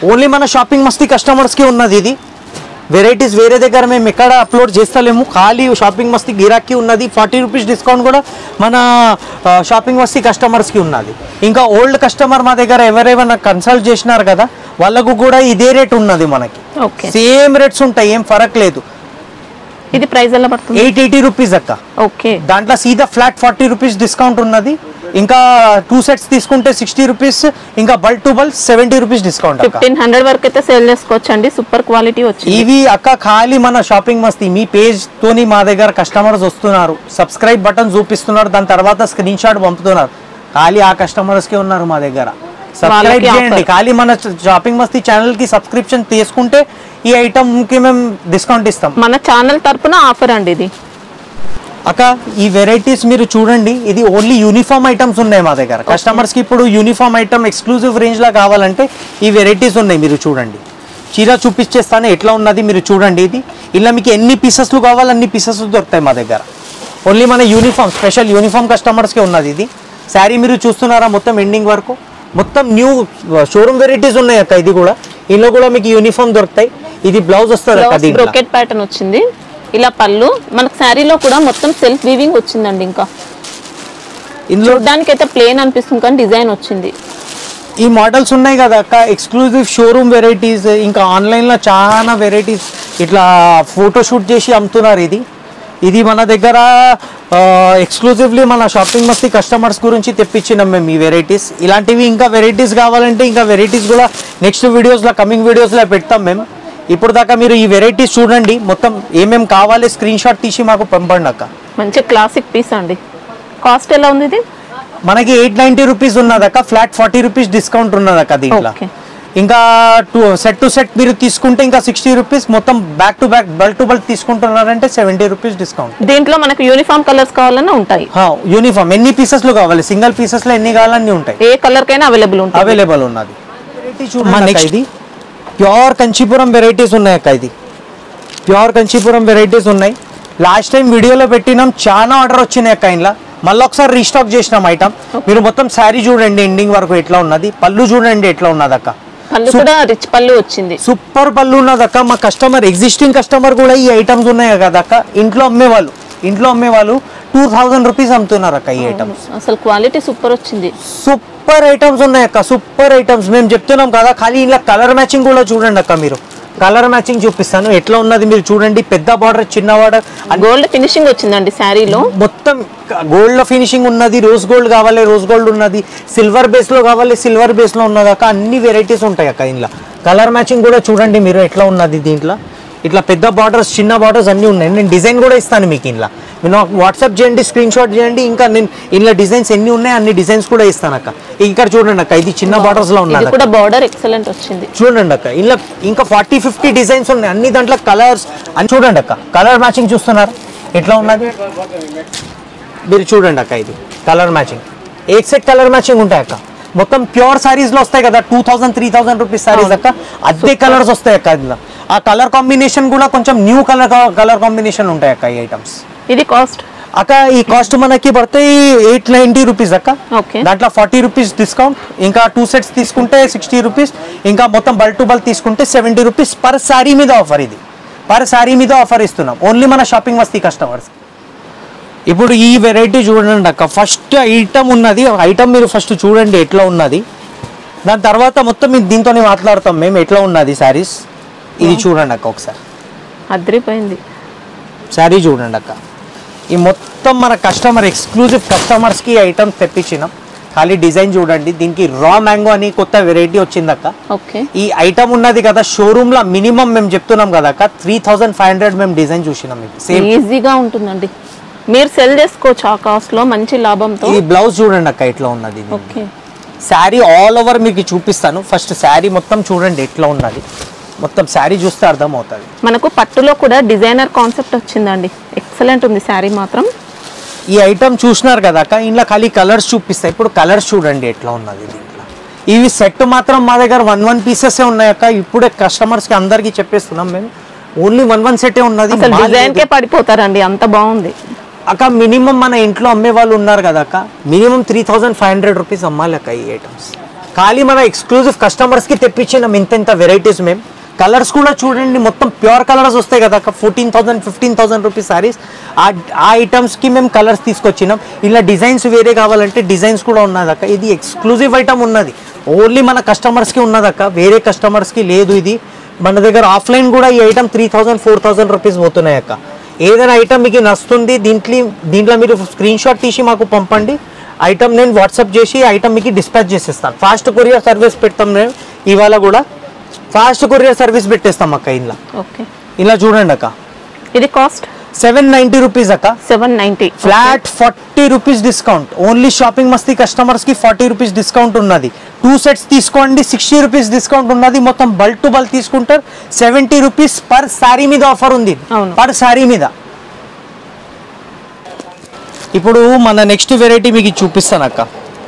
ఓన్లీ మన షాపింగ్ మస్తీ కస్టమర్స్కి ఉన్నది. ఇది వెరైటీస్ వేరే దగ్గర మేము ఎక్కడ అప్లోడ్ చేస్తలేము, ఖాళీ షాపింగ్ మస్తీ గిరాకీ ఉన్నది. 40 రూపీస్ డిస్కౌంట్ కూడా మన షాపింగ్ మస్తీ కస్టమర్స్కి ఉన్నది. ఇంకా ఓల్డ్ కస్టమర్ మా దగ్గర ఎవరైనా కన్సల్ట్ చేసినారు కదా వాళ్ళకు కూడా ఇదే రేట్ ఉన్నది. మనకి సేమ్ రేట్స్ ఉంటాయి, ఏం ఫరక్ లేదు. ఇది ప్రైస్ ఎలా పడుతుంది? 880 రూపీస్ అక్క. ఓకే, దాంట్లో సీదా ఫ్లాట్ 40 రూపీస్ డిస్కౌంట్ ఉన్నది. ఇంకా 2 సెట్స్ తీసుకుంటే 60 రూపీస్, ఇంకా bulk to bulk 70 rupees discount. 1500 వరకు అయితే సేల్ చేసుకోవచ్చు అండి. సూపర్ క్వాలిటీ వచ్చింది. ఇవి అక్క ఖాళీ మన షాపింగ్ మస్తీ మీ పేజ్ తోని మా దగ్గర కస్టమర్స్ వస్తున్నారు, సబ్స్క్రైబ్ బటన్ చూపిస్తున్నారు, దాని తర్వాత స్క్రీన్ షాట్ పంపుతున్నారు. ఖాళీ ఆ కస్టమర్స్ కి ఉన్నారు మా దగ్గర. సబ్స్క్రైబ్ చేయండి, ఖాళీ మన షాపింగ్ మస్తీ ఛానల్ కి సబ్స్క్రిప్షన్ తీసుకుంటే ఈ ఐటమ్ కి మేము డిస్కౌంట్ ఇస్తాం. మన ఛానల్ తరపున ఆఫర్ అండి ఇది. అక్క ఈ వెరైటీస్ మీరు చూడండి, ఇది ఓన్లీ యూనిఫామ్ ఐటమ్స్ ఉన్నాయి మా దగ్గర. కస్టమర్స్ కి ఇప్పుడు యూనిఫామ్ ఐటమ్ ఎక్స్క్లూజివ్ రేంజ్ లా కావాలంటే ఈ వెరైటీస్ ఉన్నాయి. మీరు చూడండి, చీర చూపించేస్తాను ఎట్లా ఉన్నది మీరు చూడండి. ఇది ఇలా మీకు ఎన్ని పీసెస్లు కావాలి అన్ని పీసెస్ దొరుకుతాయి మా దగ్గర. ఓన్లీ మన యూనిఫామ్ స్పెషల్ యూనిఫామ్ కస్టమర్స్కి ఉన్నది. ఇది శారీ మీరు చూస్తున్నారా మొత్తం ఎండింగ్ వరకు మొత్తం న్యూ షోరూమ్ వెరైటీస్ ఉన్నాయి అక్క. ఇది కూడా ఇందులో కూడా మీకు యూనిఫామ్ దొరుకుతాయి. ఇది బ్లౌజ్ వస్తుంది అక్క, బ్రోకెట్ ప్యాటర్న్ వచ్చింది. ఇలా పళ్ళు మనకు శారీలో కూడా మొత్తం సెల్ఫ్ వీవింగ్ వచ్చిందండి. ఇంకా ఇందులో చూడడానికి అయితే ప్లేన్ అనిపిస్తుంది కానీ డిజైన్ వచ్చింది. ఈ మోడల్స్ ఉన్నాయి కదా అక్క, ఎక్స్క్లూజివ్ షోరూమ్ వెరైటీస్. ఇంకా ఆన్లైన్లో చాలా వెరైటీస్ ఇట్లా ఫోటోషూట్ చేసి అమ్ముతున్నారు. ఇది మన దగ్గర ఎక్స్క్లూజివ్లీ మన షాపింగ్ మస్తీ కస్టమర్స్ గురించి తెప్పించినాం మేము ఈ వెరైటీస్. ఇలాంటివి ఇంకా వెరైటీస్ కావాలంటే ఇంకా వెరైటీస్ కూడా నెక్స్ట్ వీడియోస్లో కమింగ్ వీడియోస్లో పెడతాం మేము. ఇప్పుడు దాకా మీరు ఈ వెరైటీస్ చూడండి, మొత్తం ఏమేమి కావాలి స్క్రీన్ షాట్ తీసి మాకు పంపండి అక్క. మంచి క్లాసిక్ పీస్ అండి. కాస్ట్ ఎలా ఉంది ఇది? మనకి 890 రూపీస్ ఉన్నదక్క, ఫ్లాట్ 40 రూపీస్ డిస్కౌంట్ ఉన్నదక్క దీంట్లో. ఇంకా సెట్ టు సెట్ మీరు తీసుకుంటే ఇంకా 60 రూపీస్, మొత్తం back to back bulk to bulk తీసుకుంటున్నారంటే 70 రూపీస్ డిస్కౌంట్. దీంట్లో మనకు యూనిఫామ్ కలర్స్ కావాలన్నా ఉంటాయి. యూనిఫామ్ ఎన్ని పీసెస్ లో కావాలి, సింగిల్ పీసెస్ లో ఎన్ని కావాలన్నీ ఉంటాయి, ఏ కలర్ కైనా అవైలబుల్ ఉన్నది. ఇది ప్యూర్ కంచీపురం వెరైటీస్ ఉన్నాయి అక్క. ఇది ప్యూర్ కంచీపురం వెరైటీస్ ఉన్నాయి. లాస్ట్ టైం వీడియోలో పెట్టినాం, చాలా ఆర్డర్ వచ్చినాయి అక్క. ఇంట్లో మళ్ళీ ఒకసారి రీస్టాక్ చేసినాం ఐటమ్. మీరు మొత్తం శారీ చూడండి ఎండింగ్ వరకు ఎట్లా ఉన్నది, పళ్ళు చూడండి ఎట్లా ఉన్నది అక్క. రిచ్ పళ్ళు వచ్చింది, సూపర్ పళ్ళు ఉన్నది అక్క. మా కస్టమర్ ఎగ్జిస్టింగ్ కస్టమర్ కూడా ఈ ఐటమ్స్ ఉన్నాయి కదా అక్క. ఇంట్లో అమ్మేవాళ్ళు 2000 రూపీస్ అమ్ముతున్నారు అక్క ఈ ఐటమ్స్. అసలు క్వాలిటీ సూపర్ వచ్చింది. సూపర్ ఐటమ్స్ ఉన్నాయి అక్క, సూపర్ ఐటమ్స్. మేము చెప్తున్నాం కదా, ఖాళీ ఇలా కలర్ మ్యాచింగ్ కూడా చూడండి అక్క. మీరు కలర్ మ్యాచింగ్ చూపిస్తాను ఎట్లా ఉన్నది మీరు చూడండి. పెద్ద బార్డర్, చిన్న బార్డర్, గోల్డ్ ఫినిషింగ్ వచ్చిందండి శారీలో. మొత్తం గోల్డ్ లో ఫినిషింగ్ ఉన్నది. రోజ్ గోల్డ్ కావాలి రోజ్ గోల్డ్ ఉన్నది, సిల్వర్ బేస్ లో కావాలి సిల్వర్ బేస్ లో ఉన్నది అక్క. అన్ని వెరైటీస్ ఉంటాయి అక్క ఇంట్లో. కలర్ మ్యాచింగ్ కూడా చూడండి మీరు ఎట్లా ఉన్నది. దీంట్లో ఇట్లా పెద్ద బార్డర్స్, చిన్న బార్డర్స్ అన్నీ ఉన్నాయి. నేను డిజైన్ కూడా ఇస్తాను మీకు ఇంట్లో. మీరు నాకు వాట్సాప్ చేయండి, స్క్రీన్ షాట్ చేయండి. ఇంకా నేను ఇంట్లో డిజైన్స్ ఎన్ని ఉన్నాయి అన్ని డిజైన్స్ కూడా ఇస్తాను అక్క. ఇక్కడ చూడండి అక్క, ఇది చిన్న బార్డర్స్ లో ఉన్నది. కూడా బార్డర్ ఎక్సలెంట్ వచ్చింది చూడండి అక్క. ఇలా ఇంకా 40-50 డిజైన్స్ ఉన్నాయి. అన్ని దాంట్లో కలర్స్ అని చూడండి అక్క. కలర్ మ్యాచింగ్ చూస్తున్నారు ఎట్లా ఉన్నది మీరు చూడండి అక్క. ఇది colour matching, exact colour matching ఉంటాయి అక్క. మొత్తం ప్యూర్ సారీస్ లో వస్తాయి కదా, 2000-3000 రూపీస్ సారీస్ అక్క. అదే కలర్స్ వస్తాయి అక్క. ఇందులో ఆ కలర్ కాంబినేషన్ కూడా కొంచెం న్యూ కలర్ కాంబినేషన్ ఉంటాయి అక్క ఈ ఐటమ్స్. ఇది కాస్ట్ అక్క, ఈ కాస్ట్ మనకి పడతాయి 890 రూపీస్ అక్క. దాంట్లో 40 రూపీస్ డిస్కౌంట్, ఇంకా 2 సెట్స్ తీసుకుంటే 60 రూపీస్, ఇంకా మొత్తం బల్క్ టు బల్క్ తీసుకుంటే 70 రూపీస్ పర్ సారీ మీద ఆఫర్. ఇది పర్ సారీ మీద ఆఫర్ ఇస్తున్నాం ఓన్లీ మన షాపింగ్ మస్తీ కస్టమర్స్. ఇప్పుడు ఈ వెరైటీ చూడండి అక్క. ఫస్ట్ ఐటమ్ ఉన్నది, ఐటమ్ మీరు ఫస్ట్ చూడండి ఎట్లా ఉన్నది. దాని తర్వాత మొత్తం దీంతో మాట్లాడతాం మేము ఎట్లా ఉన్నది శారీస్. ఇది చూడండి అక్క ఒకసారి, అదిరిపోయింది శారీ చూడండి అక్క. ఈ మొత్తం మన కస్టమర్ ఎక్స్క్లూజివ్ కస్టమర్స్కి ఐటమ్స్ తెప్పించినాం. ఖాళీ డిజైన్ చూడండి. దీనికి రా మ్యాంగో అని కొత్త వెరైటీ వచ్చింది అక్క. ఈ ఐటమ్ ఉన్నది కదా షోరూమ్ లో మినిమం మేము చెప్తున్నాం కదా అక్క 3500 మేము డిజైన్ చూసినాం. ఈజీగా ఉంటుందండి, మీరు సెల్ చేసుకోవచ్చు ఆ కాస్ట్ లో మంచి లాభంతో. ఈ బ్లౌజ్ చూడండి అక్క ఎట్లా ఉన్నది. శారీ ఆల్ ఓవర్ మీకు చూపిస్తాను. ఫస్ట్ శారీ మొత్తం చూడండి ఎట్లా ఉన్నది. మొత్తం శారీ చూస్తే అర్థం అవుతుంది. మనకు పట్టులో కూడా డిజైనర్ కాన్సెప్ట్ వచ్చిందండి, ఎక్సలెంట్ ఉంది శారీ మాత్రం. ఈ ఐటమ్ చూసినారు కదా అక్క, ఇంట్లో ఖాళీ కలర్స్ చూపిస్తాయి. ఇప్పుడు కలర్స్ చూడండి ఎట్లా ఉన్నది దీంట్లో. ఇవి సెట్ మాత్రం మా దగ్గర 1 పీసెస్ ఉన్నాయి అక్క. ఇప్పుడే కస్టమర్స్ కి అందరికి చెప్పేస్తున్నాం మేము, ఓన్లీ 1 సెటే ఉన్నది. డిజైన్ కే పడిపోతారండి, అంత బాగుంది అక్క. మినిమం మన ఇంట్లో అమ్మే వాళ్ళు ఉన్నారు కదా అక్క, మినిమం 3500 రూపీస్ అమ్మాలి అక్క ఈ ఐటమ్స్. ఖాళీ మన ఎక్స్క్లూజివ్ కస్టమర్స్ కి తెప్పించినాం ఇంత వెరైటీస్ మేము. కలర్స్ కూడా చూడండి మొత్తం ప్యూర్ కలర్స్ వస్తాయి కదా అక్క. 14,000-15,000 రూపీస్ సారీస్. ఆ ఐటమ్స్కి మేము కలర్స్ తీసుకొచ్చినాం. ఇలా డిజైన్స్ వేరే కావాలంటే డిజైన్స్ కూడా ఉన్నది అక్క. ఇది ఎక్స్క్లూజివ్ ఐటమ్ ఉన్నది, ఓన్లీ మన కస్టమర్స్కి ఉన్నది అక్క, వేరే కస్టమర్స్కి లేదు. ఇది మన దగ్గర ఆఫ్లైన్ కూడా ఈ ఐటమ్ 3,000-4,000 రూపీస్ పోతున్నాయి అక్క. ఏదైనా ఐటమ్ మీకు నచ్చుతుంది దీంట్లో మీరు స్క్రీన్ షాట్ తీసి మాకు పంపండి. ఐటమ్ నేను వాట్సాప్ చేసి ఐటమ్ మీకు డిస్పాచ్ చేసేస్తాను. ఫాస్ట్ కొరియర్ సర్వీస్ పెడతాం మేము. ఇవాళ కూడా ఫాస్ట్ కొరియర్ సర్వీస్ పెట్టేస్తాం అక్క. ఇలా చూడండి అక్క. ఇది కాస్ట్ 790 రూపీస్ అక్క. 790 flat 40 rupees discount. Only shopping మస్తీ కస్టమర్స్ కి 40 రూపీస్ డిస్కౌంట్ ఉన్నది. 2 సెట్స్ తీసుకోండి 60 రూపీస్ డిస్కౌంట్ ఉన్నది. మొత్తం బల్క్ టు బల్క్ తీసుకుంటారు 70 రూపీస్ పర్ సారీ మీద ఆఫర్ ఉంది, పర్ సారీ మీద. ఇప్పుడు మన నెక్స్ట్ వెరైటీ మీకు చూపిస్తాను అక్క.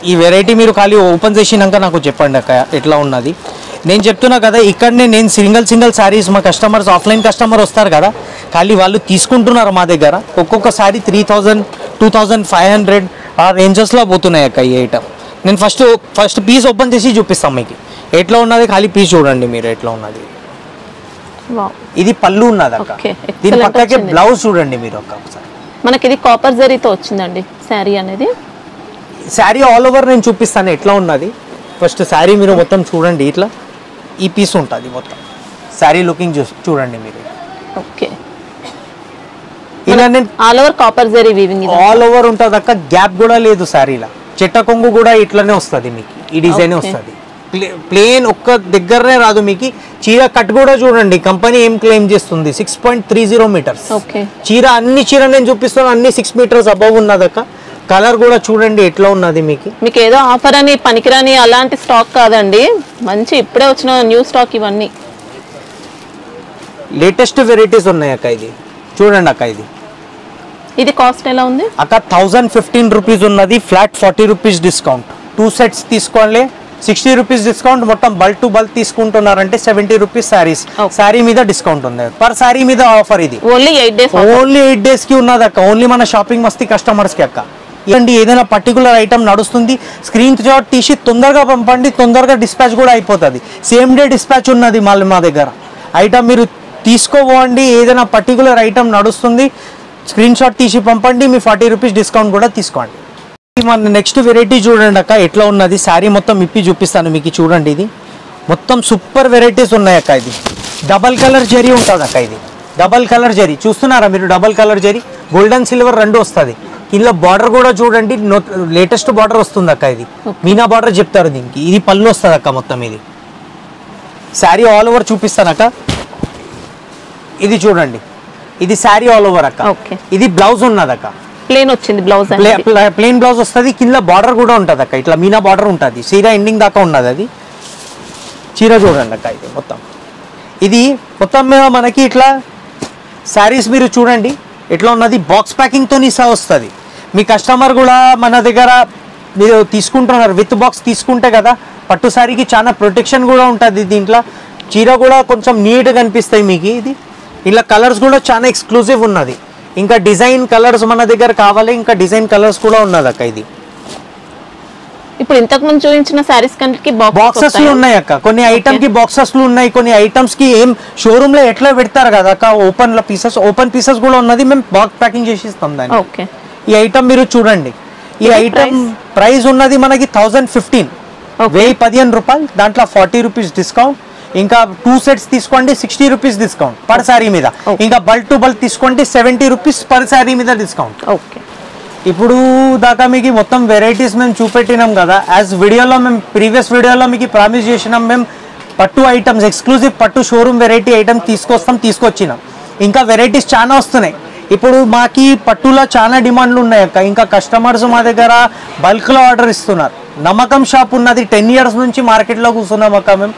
ఈ వెరైటీ మీరు ఖాళీ ఓపెన్ చేసినాక నాకు చెప్పండి అక్క ఎట్లా ఉన్నది. నేను చెప్తున్నా కదా, ఇక్కడనే నేను సింగిల్ సారీస్ మా కస్టమర్స్ ఆఫ్లైన్ కస్టమర్ వస్తారు కదా, ఖాళీ వాళ్ళు తీసుకుంటున్నారు మా దగ్గర. ఒక్కొక్క సారీ 3,000-2,500 ఆ రేంజెస్లో పోతున్నాయి అక్క ఈ ఐటమ్. నేను ఫస్ట్ పీస్ ఓపెన్ చేసి చూపిస్తాం మీకు ఎట్లా ఉన్నది. ఖాళీ పీస్ చూడండి మీరు ఎట్లా ఉన్నది. ఇది పళ్ళు ఉన్నది అక్క. దీని పక్కకి బ్లౌజ్ చూడండి మీరు ఒకసారి. మనకి ఇది కాపర్ జరీతో వచ్చిందండి శారీ అనేది. శారీ ఆల్ ఓవర్ నేను చూపిస్తాను ఎట్లా ఉన్నది. ఫస్ట్ శారీ మీరు మొత్తం చూడండి. ఇట్లా ఈ పీస్ ఉంటుంది మొత్తం శారీ లుకింగ్ చూడండి మీరు. ఇలా నేను all over copper zari weaving all over ఉంటుంది అక్క. గ్యాప్ కూడా లేదు శారీలో. చెట్ట కొంగు కూడా ఇట్లనే వస్తుంది మీకు, ఈ డిజైన్ వస్తుంది. ప్లేన్ ఒక్క దగ్గరనే రాదు మీకు. చీర కట్ కూడా చూడండి, కంపెనీ ఏం క్లెయిమ్ చేస్తుంది 6.30 మీటర్స్ చీర. అన్ని చీర నేను చూపిస్తాను అన్ని 6 మీటర్స్ అబవ్ ఉన్నది అక్క. కలర్ కూడా చూడండి ఎట్లా ఉన్నది మీకు ఏదో ఆఫర్ అని పనికిరాని అలాంటి స్టాక్ కాదండి, మంచి ఇప్పుడే వచ్చిన న్యూ స్టాక్. ఇవన్నీ లేటెస్ట్ వెరైటీస్ ఉన్నాయి అక్క. ఇది చూడండి అక్క. ఇది కాస్ట్ ఎలా ఉంది అక్క? 1015 రూపీస్ ఉన్నది. Flat 40 rupees discount. 2 సెట్స్ తీసుకోండి 60 రూపీస్ డిస్కౌంట్. మొత్తం బల్క్ టు బల్క్ తీసుకుంటున్నారంటే 70 రూపీస్ సారీస్. సారీ మీద డిస్కౌంట్ ఉంది, పర్ సారీ మీద ఆఫర్. ఇది ఓన్లీ 8 డేస్, ఓన్లీ 8 డేస్ కి ఉన్నది అక్క. ఓన్లీ మన షాపింగ్ మస్తీ కస్టమర్స్ కి అక్క. ఇవ్వండి, ఏదైనా పర్టికులర్ ఐటమ్ నడుస్తుంది స్క్రీన్ షాట్ తీసి తొందరగా పంపండి, తొందరగా డిస్పాచ్ కూడా అయిపోతుంది. సేమ్ డే డిస్పాచ్ ఉన్నది మళ్ళీ మా దగ్గర. ఐటమ్ మీరు తీసుకోపోండి, ఏదైనా పర్టికులర్ ఐటమ్ నడుస్తుంది స్క్రీన్ షాట్ తీసి పంపండి, మీ 40 రూపీస్ డిస్కౌంట్ కూడా తీసుకోండి. మన నెక్స్ట్ వెరైటీ చూడండి అక్క ఎట్లా ఉన్నది. శారీ మొత్తం ఇప్పి చూపిస్తాను మీకు. చూడండి, ఇది మొత్తం సూపర్ వెరైటీస్ ఉన్నాయి అక్క. ఇది డబల్ కలర్ జరీ ఉంటుంది అక్క. ఇది డబల్ కలర్ జరీ చూస్తున్నారా మీరు, double colour zari golden silver రెండు వస్తుంది. ఇలా బార్డర్ కూడా చూడండి, లేటెస్ట్ బార్డర్ వస్తుంది అక్క. ఇది మీనా బార్డర్ చెప్తారు దీనికి. ఇది పళ్ళు వస్తుంది అక్క మొత్తం. ఇది శారీ ఆల్ ఓవర్ చూపిస్తాను అక్క. ఇది చూడండి, ఇది శారీ ఆల్ ఓవర్ అక్క. ఇది బ్లౌజ్ ఉన్నది అక్క, ప్లేన్ వచ్చింది బ్లౌజ్, ప్లెయిన్ బ్లౌజ్ వస్తుంది. కింద బార్డర్ కూడా ఉంటుంది అక్క, ఇట్లా మీనా బార్డర్ ఉంటుంది. చీర ఎండింగ్ దాకా ఉన్నది అది. చీర చూడండి అక్క, ఇది మొత్తం. ఇది మొత్తం మనకి ఇట్లా శారీస్ మీరు చూడండి ఎట్లా ఉన్నది, బాక్స్ ప్యాకింగ్తో వస్తుంది. మీ కస్టమర్ కూడా మన దగ్గర మీరు తీసుకుంటున్నారు విత్ బాక్స్ తీసుకుంటే కదా, పట్టు శారీకి చాలా ప్రొటెక్షన్ కూడా ఉంటుంది. దీంట్లో చీర కూడా కొంచెం నీట్గా అనిపిస్తాయి మీకు. ఇది ఇలా కలర్స్ కూడా చాలా ఎక్స్క్లూజివ్ ఉన్నది. ఇంకా డిజైన్ కలర్స్ మన దగ్గర కావాలి, ఇంకా డిజైన్ కలర్స్ కూడా ఉన్నది అక్క. ఇది ఇప్పుడు ఇంతకు ముందు చూపించిన సారీస్ కంటే బాక్సెస్ ఉన్నాయి అక్క. కొన్ని ఐటమ్ కి బాక్సెస్ ఉన్నాయి, కొన్ని ఐటమ్స్ కి ఏం షోరూమ్ లో ఎట్లా పెడతారు కదా అక్క, ఓపెన్ లో పీసెస్, ఓపెన్ పీసెస్ కూడా ఉన్నది. మేము బాక్స్ ప్యాకింగ్ చేసి ఇస్తాం దాన్ని. ఈ ఐటమ్ మీరు చూడండి, ఈ ఐటమ్ ప్రైస్ ఉన్నది మనకి 1015, 1015 రూపాయలు. దాంట్లో 40 రూపీస్ డిస్కౌంట్. ఇంకా 2 సెట్స్ తీసుకోండి 60 రూపీస్ డిస్కౌంట్ పర్ శారీ మీద. ఇంకా బల్క్ టు బల్క్ తీసుకోండి 70 రూపీస్ పర్ శారీ మీద డిస్కౌంట్. ఇప్పుడు దాకా మీకు మొత్తం వెరైటీస్ మేము చూపెట్టినాం కదా. యాజ్ వీడియోలో మేము ప్రీవియస్ వీడియోలో మీకు ప్రామిస్ చేసినాం, మేము పట్టు ఐటమ్స్ ఎక్స్క్లూజివ్ పట్టు షోరూమ్ వెరైటీ ఐటమ్స్ తీసుకొచ్చినాం. ఇంకా వెరైటీస్ చాలా వస్తున్నాయి. ఇప్పుడు మాకి పట్టులో చాలా డిమాండ్లు ఉన్నాయి అక్క. ఇంకా కస్టమర్స్ మా దగ్గర బల్క్లో ఆర్డర్ ఇస్తున్నారు. నమ్మకం షాప్ ఉన్నది, 10 ఇయర్స్ నుంచి మార్కెట్లో కూర్చున్నాం అక్క. మేము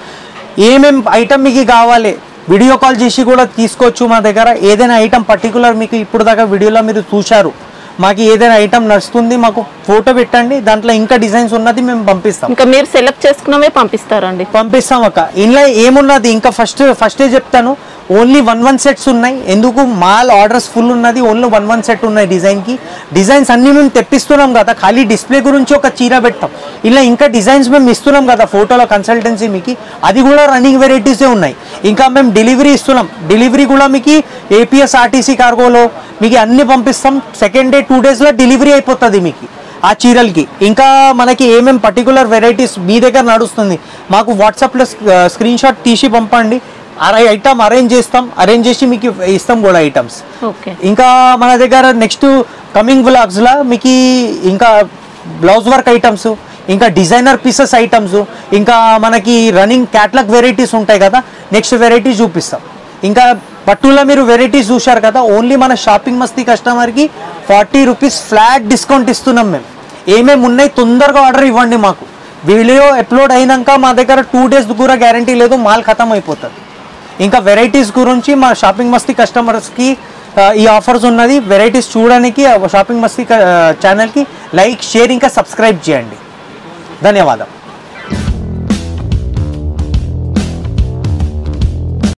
ఏమేం ఐటమ్ మీకు కావాలి వీడియో కాల్ చేసి కూడా తీసుకోవచ్చు మా దగ్గర. ఏదైనా ఐటమ్ పర్టికులర్ మీకు ఇప్పుడు దాకా వీడియోలో మీరు చూశారు, మాకు ఏదైనా ఐటమ్ నడుస్తుంది మాకు ఫోటో పెట్టండి, దాంట్లో ఇంకా డిజైన్స్ ఉన్నది మేము పంపిస్తాం. ఇంకా మీరు సెలెక్ట్ చేసుకున్నవే పంపిస్తారండి? పంపిస్తాం అక్క. ఇంట్లో ఏమున్నది ఇంకా ఫస్టే చెప్తాను, ఓన్లీ 1 సెట్స్ ఉన్నాయి. ఎందుకు మాల్ ఆర్డర్స్ ఫుల్ ఉన్నది, ఓన్లీ 1 సెట్ ఉన్నాయి. డిజైన్స్ అన్ని మేము తెప్పిస్తున్నాం కదా, ఖాళీ డిస్ప్లే గురించి ఒక చీర పెట్టాం. ఇలా ఇంకా డిజైన్స్ మేము ఇస్తున్నాం కదా ఫోటోలో కన్సల్టెన్సీ మీకు, అది కూడా రన్నింగ్ వెరైటీసే ఉన్నాయి. ఇంకా మేము డెలివరీ ఇస్తున్నాం. డెలివరీ కూడా మీకు ఏపీఎస్ ఆర్టీసీ కార్గోలో మీకు అన్ని పంపిస్తాం. సెకండ్ డే 2 డేస్లో డెలివరీ అయిపోతుంది మీకు ఆ చీరలకి. ఇంకా మనకి ఏమేమి పర్టికులర్ వెరైటీస్ మీ దగ్గర నడుస్తుంది మాకు వాట్సాప్లో స్క్రీన్ షాట్ తీసి పంపండి. ఐటమ్ అరేంజ్ చేసి మీకు ఇస్తాం కూడా ఐటమ్స్. ఇంకా మన దగ్గర నెక్స్ట్ కమింగ్ వ్లాగ్స్లో మీకు ఇంకా బ్లౌజ్ వర్క్ ఐటమ్స్, ఇంకా డిజైనర్ పీసెస్ ఐటమ్స్, ఇంకా మనకి రన్నింగ్ క్యాట్లాగ్ వెరైటీస్ ఉంటాయి కదా, నెక్స్ట్ వెరైటీస్ చూపిస్తాం. ఇంకా పట్టులో మీరు వెరైటీస్ చూశారు కదా, ఓన్లీ మన షాపింగ్ మస్తీ కస్టమర్కి 40 రూపీస్ ఫ్లాట్ డిస్కౌంట్ ఇస్తున్నాం. మేము ఏమేమి ఉన్నాయి తొందరగా ఆర్డర్ ఇవ్వండి. మాకు వీడియో అప్లోడ్ అయినాక మా దగ్గర 2 డేస్ కూడా గ్యారంటీ లేదు, మాల్ ఖతం అయిపోతుంది. ఇంకా వెరైటీస్ గురించి మా షాపింగ్ మస్తీ కస్టమర్స్కి ఈ ఆఫర్స్ ఉన్నది. వెరైటీస్ చూడడానికి షాపింగ్ మస్తీ ఛానల్కి లైక్, షేర్, ఇంకా సబ్స్క్రైబ్ చేయండి. ధన్యవాదాలు.